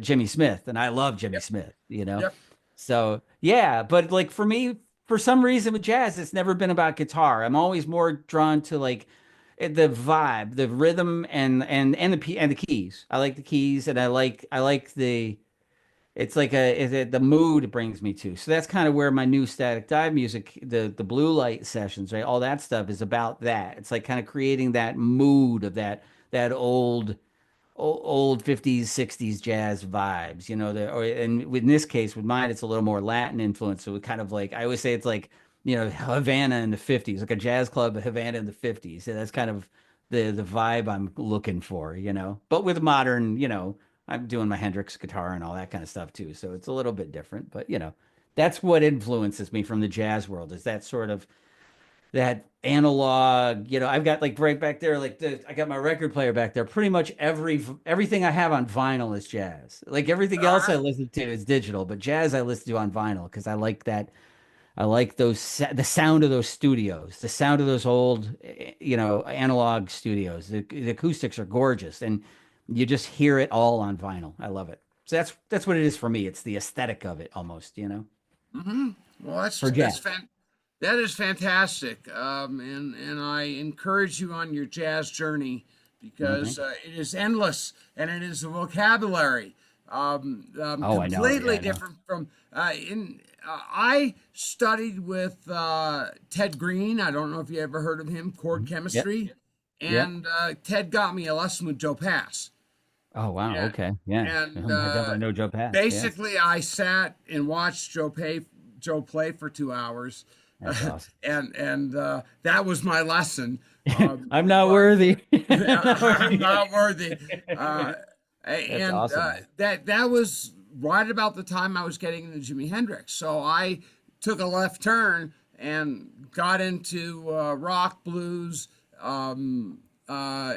Jimmy Smith, and I love Jimmy yep, Smith, you know, yep. so yeah, but like for me, for some reason with jazz, it's never been about guitar. I'm always more drawn to like the vibe, the rhythm, and the keys. I like the keys, and I like the it's like the mood it brings me to. So that's kind of where my new Static Dive music, the blue light sessions, right? All that stuff is about that. It's like kind of creating that mood of that old 50s 60s jazz vibes, you know, and in this case with mine it's a little more Latin influence. So it kind of like I always say it's like, you know, Havana in the 50s, like a jazz club Havana in the 50s. So that's kind of the vibe I'm looking for, you know. But with modern, you know, I'm doing my Hendrix guitar and all that kind of stuff too. So it's a little bit different, but you know, that's what influences me from the jazz world is that sort of that analog, you know, I've got like right back there, I got my record player back there. Pretty much everything I have on vinyl is jazz. Like everything else I Ah, listen to is digital, but jazz I listen to on vinyl because I like that. I like the sound of those studios, the sound of those old, you know, analog studios. The acoustics are gorgeous, and you just hear it all on vinyl. I love it. So that's what it is for me. It's the aesthetic of it almost, you know, well, for jazz. that is fantastic. And I encourage you on your jazz journey Oh, because thank you. it is endless and it is a vocabulary Oh, I know. Yeah, completely I know. different from in. I studied with Ted Green. I don't know if you ever heard of him, chord Yep. chemistry, Yep. and Ted got me a lesson with Joe Pass. Oh, wow. And, Okay. Yeah. and I definitely know Joe Pass. Yeah. basically, I sat and watched Joe play for 2 hours, That's awesome. and that was my lesson. I'm not But worthy. I'm not I'm worthy. not worthy. Uh, That's and awesome, man. that was right about the time I was getting into Jimi Hendrix. So I took a left turn and got into rock, blues. Um, uh,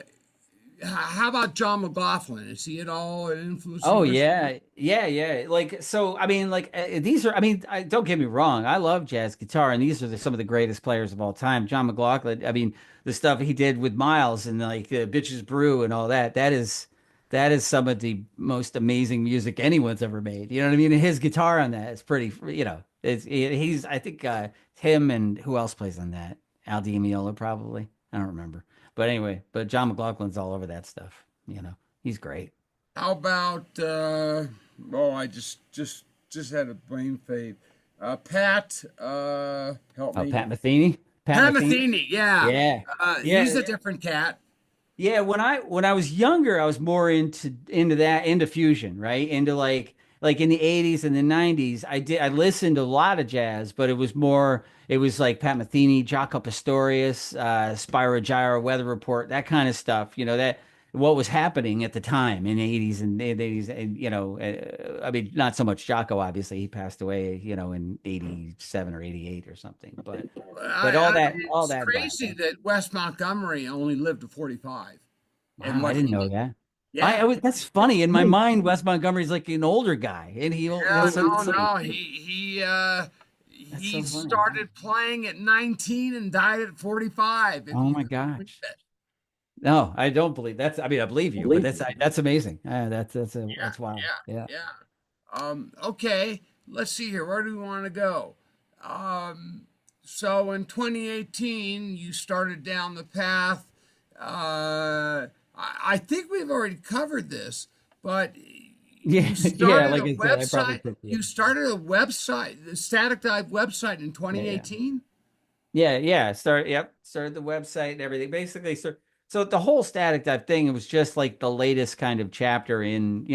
how about John McLaughlin? Is he at all an influence of Oh yours? yeah, yeah, yeah. Like so, I mean, like these are. I mean, don't get me wrong. I love jazz guitar, and these are some of the greatest players of all time. John McLaughlin. I mean, the stuff he did with Miles and like Bitches Brew and all that. That is some of the most amazing music anyone's ever made. You know what I mean? And his guitar on that is pretty. You know, he's. I think him and who else plays on that? Al Di Meola probably. I don't remember. But anyway, but John McLaughlin's all over that stuff. You know, he's great. How about oh, I just had a brain fade. Pat, help Oh, me. Pat Metheny. Pat Pat Metheny. Metheny, yeah. Yeah. He's Yeah. a different cat. Yeah. When I was younger, I was more into fusion, right? Into like in the 80s and the 90s, I listened to a lot of jazz, but it was like Pat Metheny, Jaco Pastorius, Spyro Gyra, Weather Report, that kind of stuff. You know, what was happening at the time in the 80s and the 80s. And, I mean, not so much Jocko, obviously. He passed away, in 87 or 88 or something. But all It's that crazy vibe. that Wes Montgomery only lived to 45 and Wow, I what didn't know he, that. I yeah. was that's funny. In my mind, Wes Montgomery's like an older guy, and Yeah, that's so no, insane. no. That's He so funny. started playing at 19 and died at 45. If Oh you my can believe gosh. it. No, I don't believe that's. I mean, I believe you, but that's amazing. That's wild. Yeah. Yeah, yeah. Okay, let's see here. Where do we want to go? Um, so in 2018, you started down the path. I think we've already covered this, but Yeah, you yeah. started Like a I said, I probably website. took you. You started a website, the Static Dive website in Yeah, yeah. 2018. Yeah. Started the website and everything. Basically, so the whole static dive thing, it was just like the latest kind of chapter in,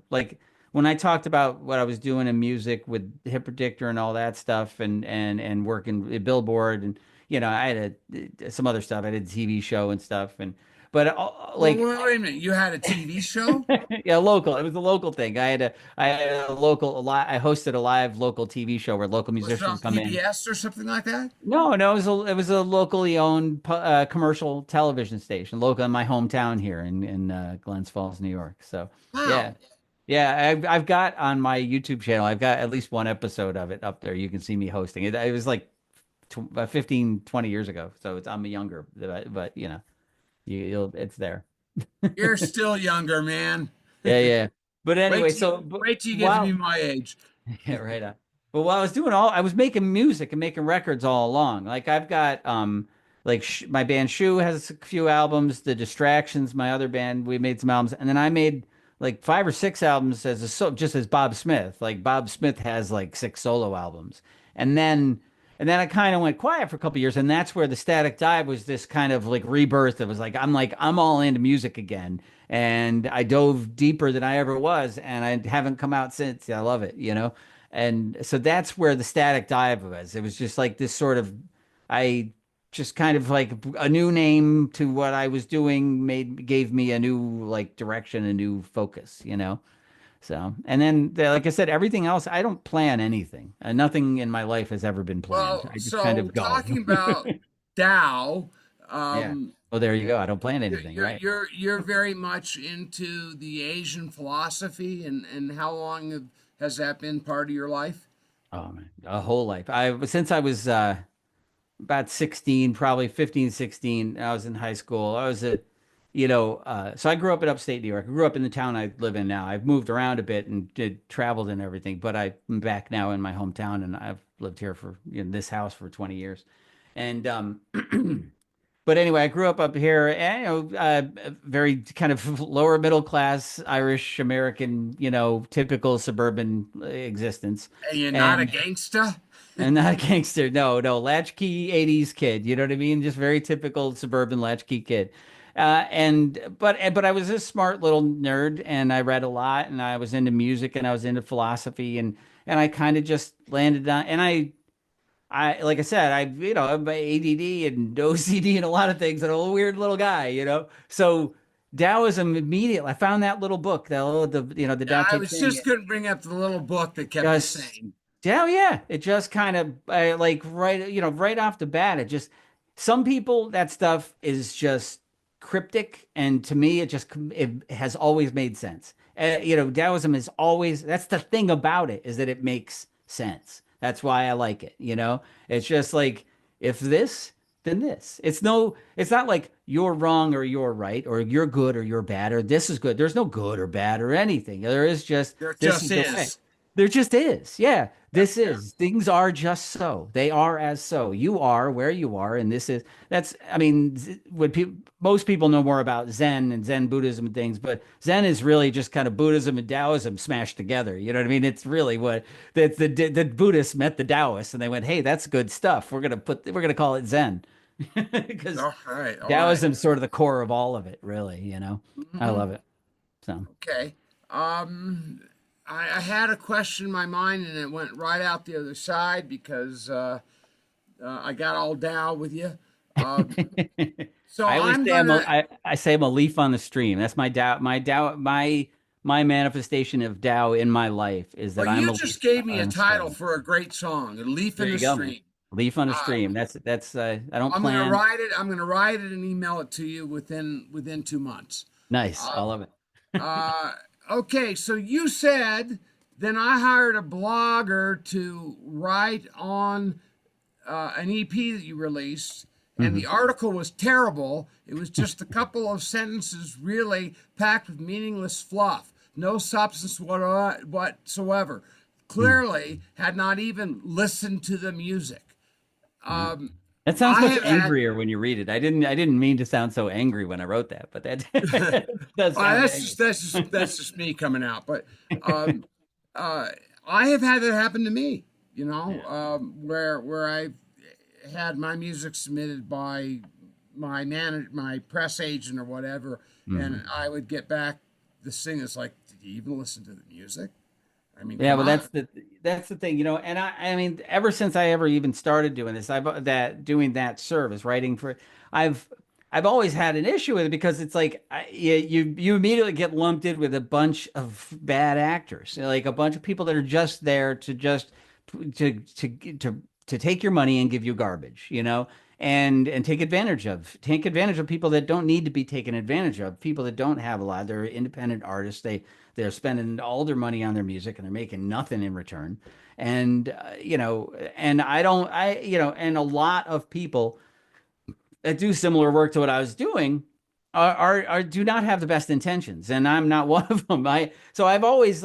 like when I talked about what I was doing in music with Hit Predictor and all that stuff and working at Billboard and I had some other stuff. I did a TV show and stuff but Well, like wait a minute. You had a TV show? yeah, local. It was a local thing. I hosted a live local TV show where local Was it musicians on come in. PBS or something like that? No, it was a locally owned commercial television station, local in my hometown here in Glens Falls, New York. So yeah, Wow. yeah, I've got on my YouTube channel. I've got at least one episode of it up there. You can see me hosting it. It was like 15, 20 years ago. So I'm younger, but it's there. You're still younger, man. Yeah, yeah. But Wait anyway, till you, so wait till you get to be while my age. yeah, right on. But while I was making music and making records all along. Like I've got like my band Shoe has a few albums, The Distractions, my other band, we made some albums, and then I made like 5 or 6 albums just as Bob Smith. Like Bob Smith has like 6 solo albums. And then I kind of went quiet for a couple years, and that's where the Static Dive was this kind of like rebirth. It was like I'm all into music again. And I dove deeper than I ever was, and I haven't come out since. I love it. And so that's where the Static Dive was. It was just like this sort of, I just kind of like a new name to what I was doing gave me a new like direction, a new focus. So, and then like I said, everything else, I don't plan anything. Nothing in my life has ever been planned. Well, I just kind so of go. talking about Tao, Yeah. um, Well, there you go. I don't plan you're anything, you're right? you're you're very much into the Asian philosophy, and how long has that been part of your life? Oh man, a whole life. Since I was about 16, probably 15, 16. I was in high school. So I grew up in upstate New York. I grew up in the town I live in now. I've moved around a bit and did traveled and everything, but I'm back now in my hometown and I've lived here in this house for 20 years. And but anyway, I grew up here, and very kind of lower middle class Irish American, typical suburban existence. And you're not a And gangster? and not a gangster. No, no, latchkey 80s kid. You know what I mean? Just very typical suburban latchkey kid. But I was a smart little nerd and I read a lot and I was into music and I was into philosophy and I kind of just landed on and I like I said, I'm ADD and OCD and a lot of things and a weird little guy. So Taoism immediately, I found that little book, the Tao I Te was Ching. just going to bring up the little book that kept you Just sane. yeah, yeah. It just kind of like right off the bat. Some people that stuff is just cryptic, and to me, it has always made sense. Taoism is always that's the thing about it is that it makes sense. That's why I like it. It's just like if this, then this. It's not like you're wrong or you're right or you're good or you're bad or this is good. There's no good or bad or anything. There is just There this just is the way. is. There just is. Yeah. Yep, This yep. is. Things are just so. They are as so. You are where you are. And I mean, most people know more about Zen and Zen Buddhism and things, but Zen is really just kind of Buddhism and Taoism smashed together. You know what I mean? It's really what the Buddhists met the Taoists and they went, hey, that's good stuff. We're going to call it Zen because All right, all right. Taoism's sort of the core of all of it, really. I Hmm. love it. So. Okay. Um, I had a question in my mind and it went right out the other side because I got all down with you. Um, so I always I'm say gonna. I say I'm a leaf on the stream. That's my Tao, my manifestation of Tao in my life is Well, that I'm you a leaf just gave me a on the title stream. for a great song, "A Leaf There in the you go, man. Stream." Leaf on the Uh, stream. That's I don't I'm gonna plan. write it. I'm gonna write it and email it to you within 2 months. Nice. I Uh, love it. uh, okay, so you said then I hired a blogger to write on an EP that you released, and Hmm. the article was terrible. It was just a couple of sentences, really packed with meaningless fluff, no substance whatsoever. Clearly, had not even listened to the music. Yeah. Um, That sounds I much have had. angrier when you read it. I didn't mean to sound so angry when I wrote that, but that does sound angry. That's just me coming out. But um, uh, I have had that happen to me. Yeah. Where I had my music submitted by my press agent or whatever, and Mhm. I would get back this thing that's like, did you even listen to the music? I mean, Yeah, come well, on. that's the thing, and I mean, ever since I ever even started doing this, I've that doing that service, writing for, I've I've always had an issue with it because it's like you immediately get lumped in with a bunch of bad actors, like a bunch of people that are just there to just to to to take your money and give you garbage, and take advantage of people that don't need to be taken advantage of, people that don't have a lot. They're independent artists. They're spending all their money on their music and they're making nothing in return. And and I don't I you know and a lot of people that do similar work to what I was doing are do not have the best intentions, and I'm not one of them. I've always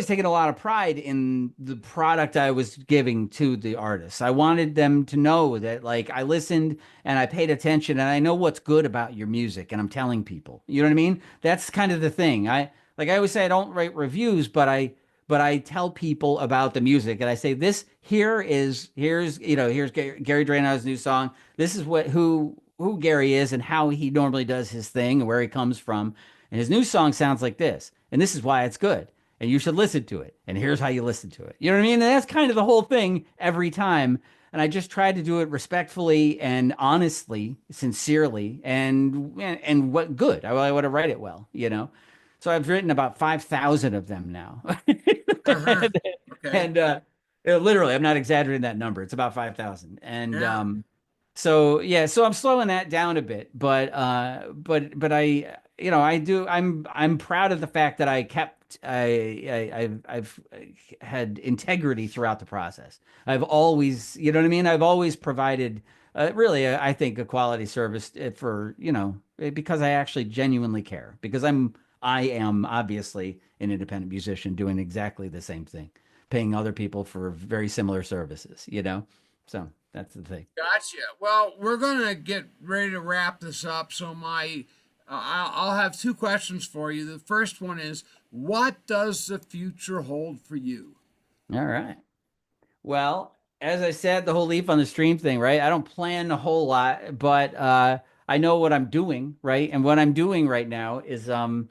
taken a lot of pride in the product I was giving to the artists. I wanted them to know that like I listened and I paid attention and I know what's good about your music and I'm telling people. You know what I mean? That's kind of the thing. I always say I don't write reviews, but I tell people about the music and I say this here's Gary Dranow's new song. This is who Gary is and how he normally does his thing and where he comes from. And his new song sounds like this. And this is why it's good. And you should listen to it. And here's how you listen to it. You know what I mean? And that's kind of the whole thing every time. And I just try to do it respectfully and honestly, sincerely, and what good. I want to write it well. So I've written about 5,000 of them now. Uh-huh. Okay. And literally, I'm not exaggerating that number. It's about 5,000. And Yeah. so yeah, so I'm slowing that down a bit, but I I do I'm proud of the fact that I've had integrity throughout the process. I've always, you know what I mean? I've always provided really I think a quality service for, because I actually genuinely care because I am obviously an independent musician doing exactly the same thing, paying other people for very similar services. So that's the thing. Gotcha. Well, we're gonna get ready to wrap this up. So I'll have two questions for you. The first one is, what does the future hold for you? All right. Well, as I said, the whole leaf on the stream thing, right? I don't plan a whole lot, but I know what I'm doing, right? And what I'm doing right now is as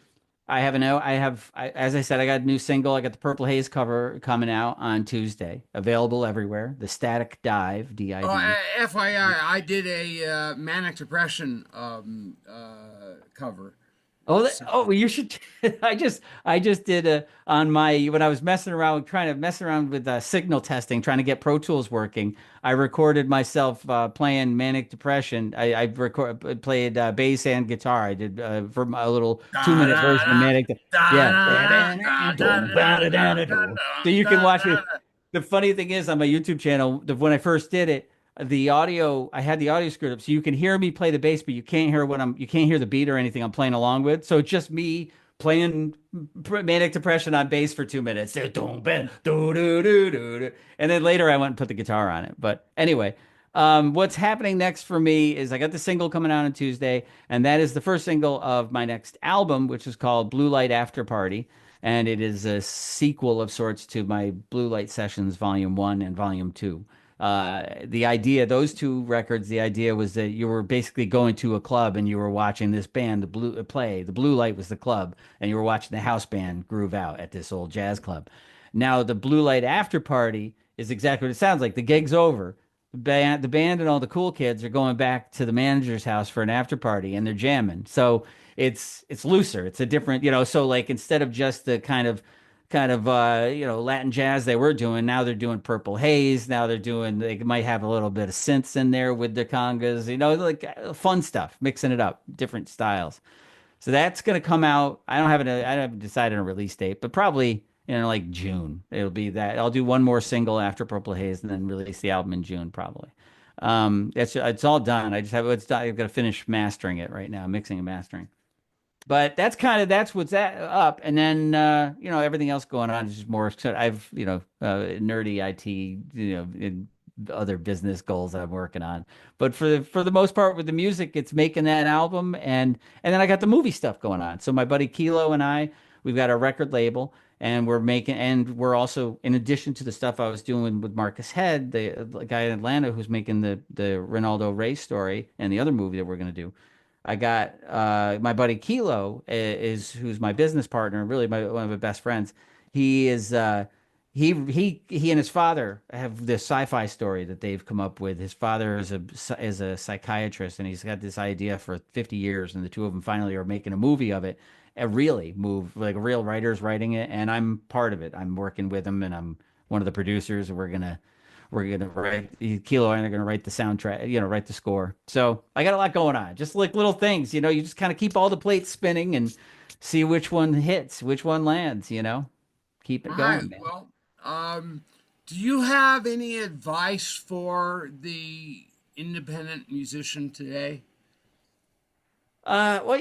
I said, I got a new single. I got the Purple Haze cover coming out on Tuesday, available everywhere. The Static Dive, DIV. FYI, I did a manic depression cover. So, Well, you should. I just did a on my when I was trying to mess around with signal testing, trying to get Pro Tools working. I recorded myself playing Manic Depression. Played bass and guitar. I did for a little da 2 minute da version of da Manic. da Yeah. da da da da So you can da watch da it. da. The funny thing is on my YouTube channel, when I first did it, I had the audio screwed up, so you can hear me play the bass, but you can't hear the beat or anything I'm playing along with. So it's just me playing Manic Depression on bass for 2 minutes. And then later I went and put the guitar on it. But anyway, what's happening next for me is I got the single coming out on Tuesday, and that is the first single of my next album, which is called Blue Light After Party. And it is a sequel of sorts to my Blue Light Sessions Volume 1 and Volume 2. Those two records, the idea was that you were basically going to a club and you were watching this band, play. The Blue Light was the club, and you were watching the house band groove out at this old jazz club. Now, the Blue Light After Party is exactly what it sounds like. The gig's over. the band and all the cool kids are going back to the manager's house for an after party and they're jamming. So it's looser. It's a different, so like instead of just the kind of Latin jazz they were doing, now they're doing Purple Haze. Now they might have a little bit of synths in there with the congas, like fun stuff, mixing it up, different styles. So that's going to come out. I haven't decided on a release date, but probably like June. It'll be that. I'll do one more single after Purple Haze and then release the album in June probably. It's all done. I've got to finish mastering it right now, mixing and mastering. But that's what's up, and then everything else going on is just more. I've nerdy IT, in other business goals I'm working on. But for the most part with the music, it's making that album, and then I got the movie stuff going on. So my buddy Kilo and we've got a record label, and we're also, in addition to the stuff I was doing with Marcus Head, the guy in Atlanta who's making the Ronaldo Ray story and the other movie that we're gonna do. I got my buddy Kilo who's my business partner, really one of my best friends. He is he and his father have this sci-fi story that they've come up with. His father is a psychiatrist, and he's got this idea for 50 years, and the two of them finally are making a movie of it. A really move like a real writer's writing it, and I'm part of it. I'm working with him, and I'm one of the producers, and we're gonna write Kilo and I are gonna write the soundtrack, write the score. So I got a lot going on, just like little things. You just kind of keep all the plates spinning and see which one hits, which one lands. Keep it All right. going, man. Well, do you have any advice for the independent musician today? Well,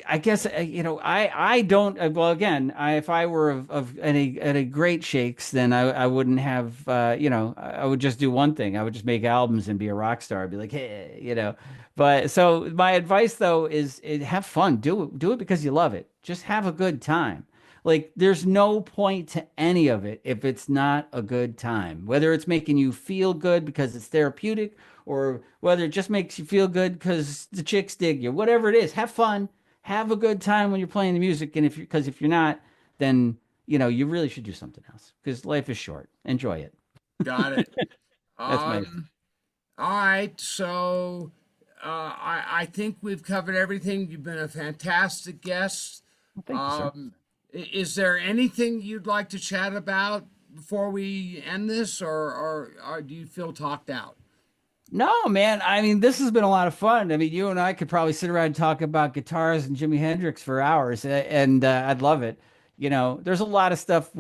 I guess I don't. Well, again, if I were of any great shakes, then I wouldn't have. I would just do one thing. I would just make albums and be a rock star. I'd be like, hey. But so my advice though is, have fun. Do it because you love it. Just have a good time. Like there's no point to any of it if it's not a good time. Whether it's making you feel good because it's therapeutic, or whether it just makes you feel good because the chicks dig you. Whatever it is, have fun, have a good time when you're playing the music. And if you're not, then you really should do something else because life is short. Enjoy it. Got it. That's my. Um, all right. So, I think we've covered everything. You've been a fantastic guest. Thank you, sir. Is there anything you'd like to chat about before we end this, or do you feel talked out? No, man. I mean, this has been a lot of fun. I mean, you and I could probably sit around and talk about guitars and Jimi Hendrix for hours, and I'd love it. There's a lot of stuff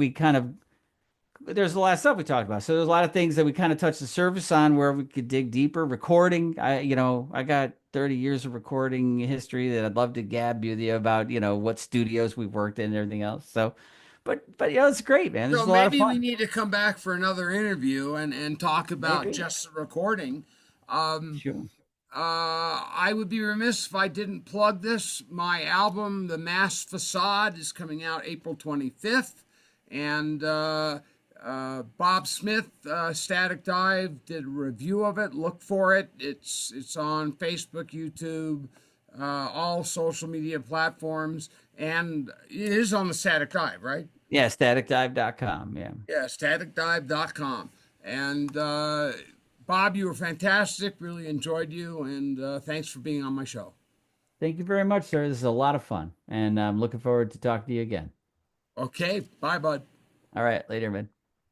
there's a lot of stuff we talked about. So there's a lot of things that we kind of touched the surface on where we could dig deeper. Recording, I got 30 years of recording history that I'd love to gab with you about, what studios we've worked in and everything else. So, but it's great, man. This So is a lot of maybe we fun. need to come back for another interview and talk about Maybe. just the recording. Um, Sure. I would be remiss if I didn't plug this. My album, The Masked Facade, is coming out April 25th. And Bob Smith, Static Dive, did a review of it. Look for it. It's on Facebook, YouTube, all social media platforms. And it is on the Static Dive, right? Yeah, staticdive.com. Yeah. Yeah, staticdive.com. And Bob, you were fantastic. Really enjoyed you. And thanks for being on my show. Thank you very much, sir. This is a lot of fun, and I'm looking forward to talking to you again. Okay. Bye, bud. All right, later, man.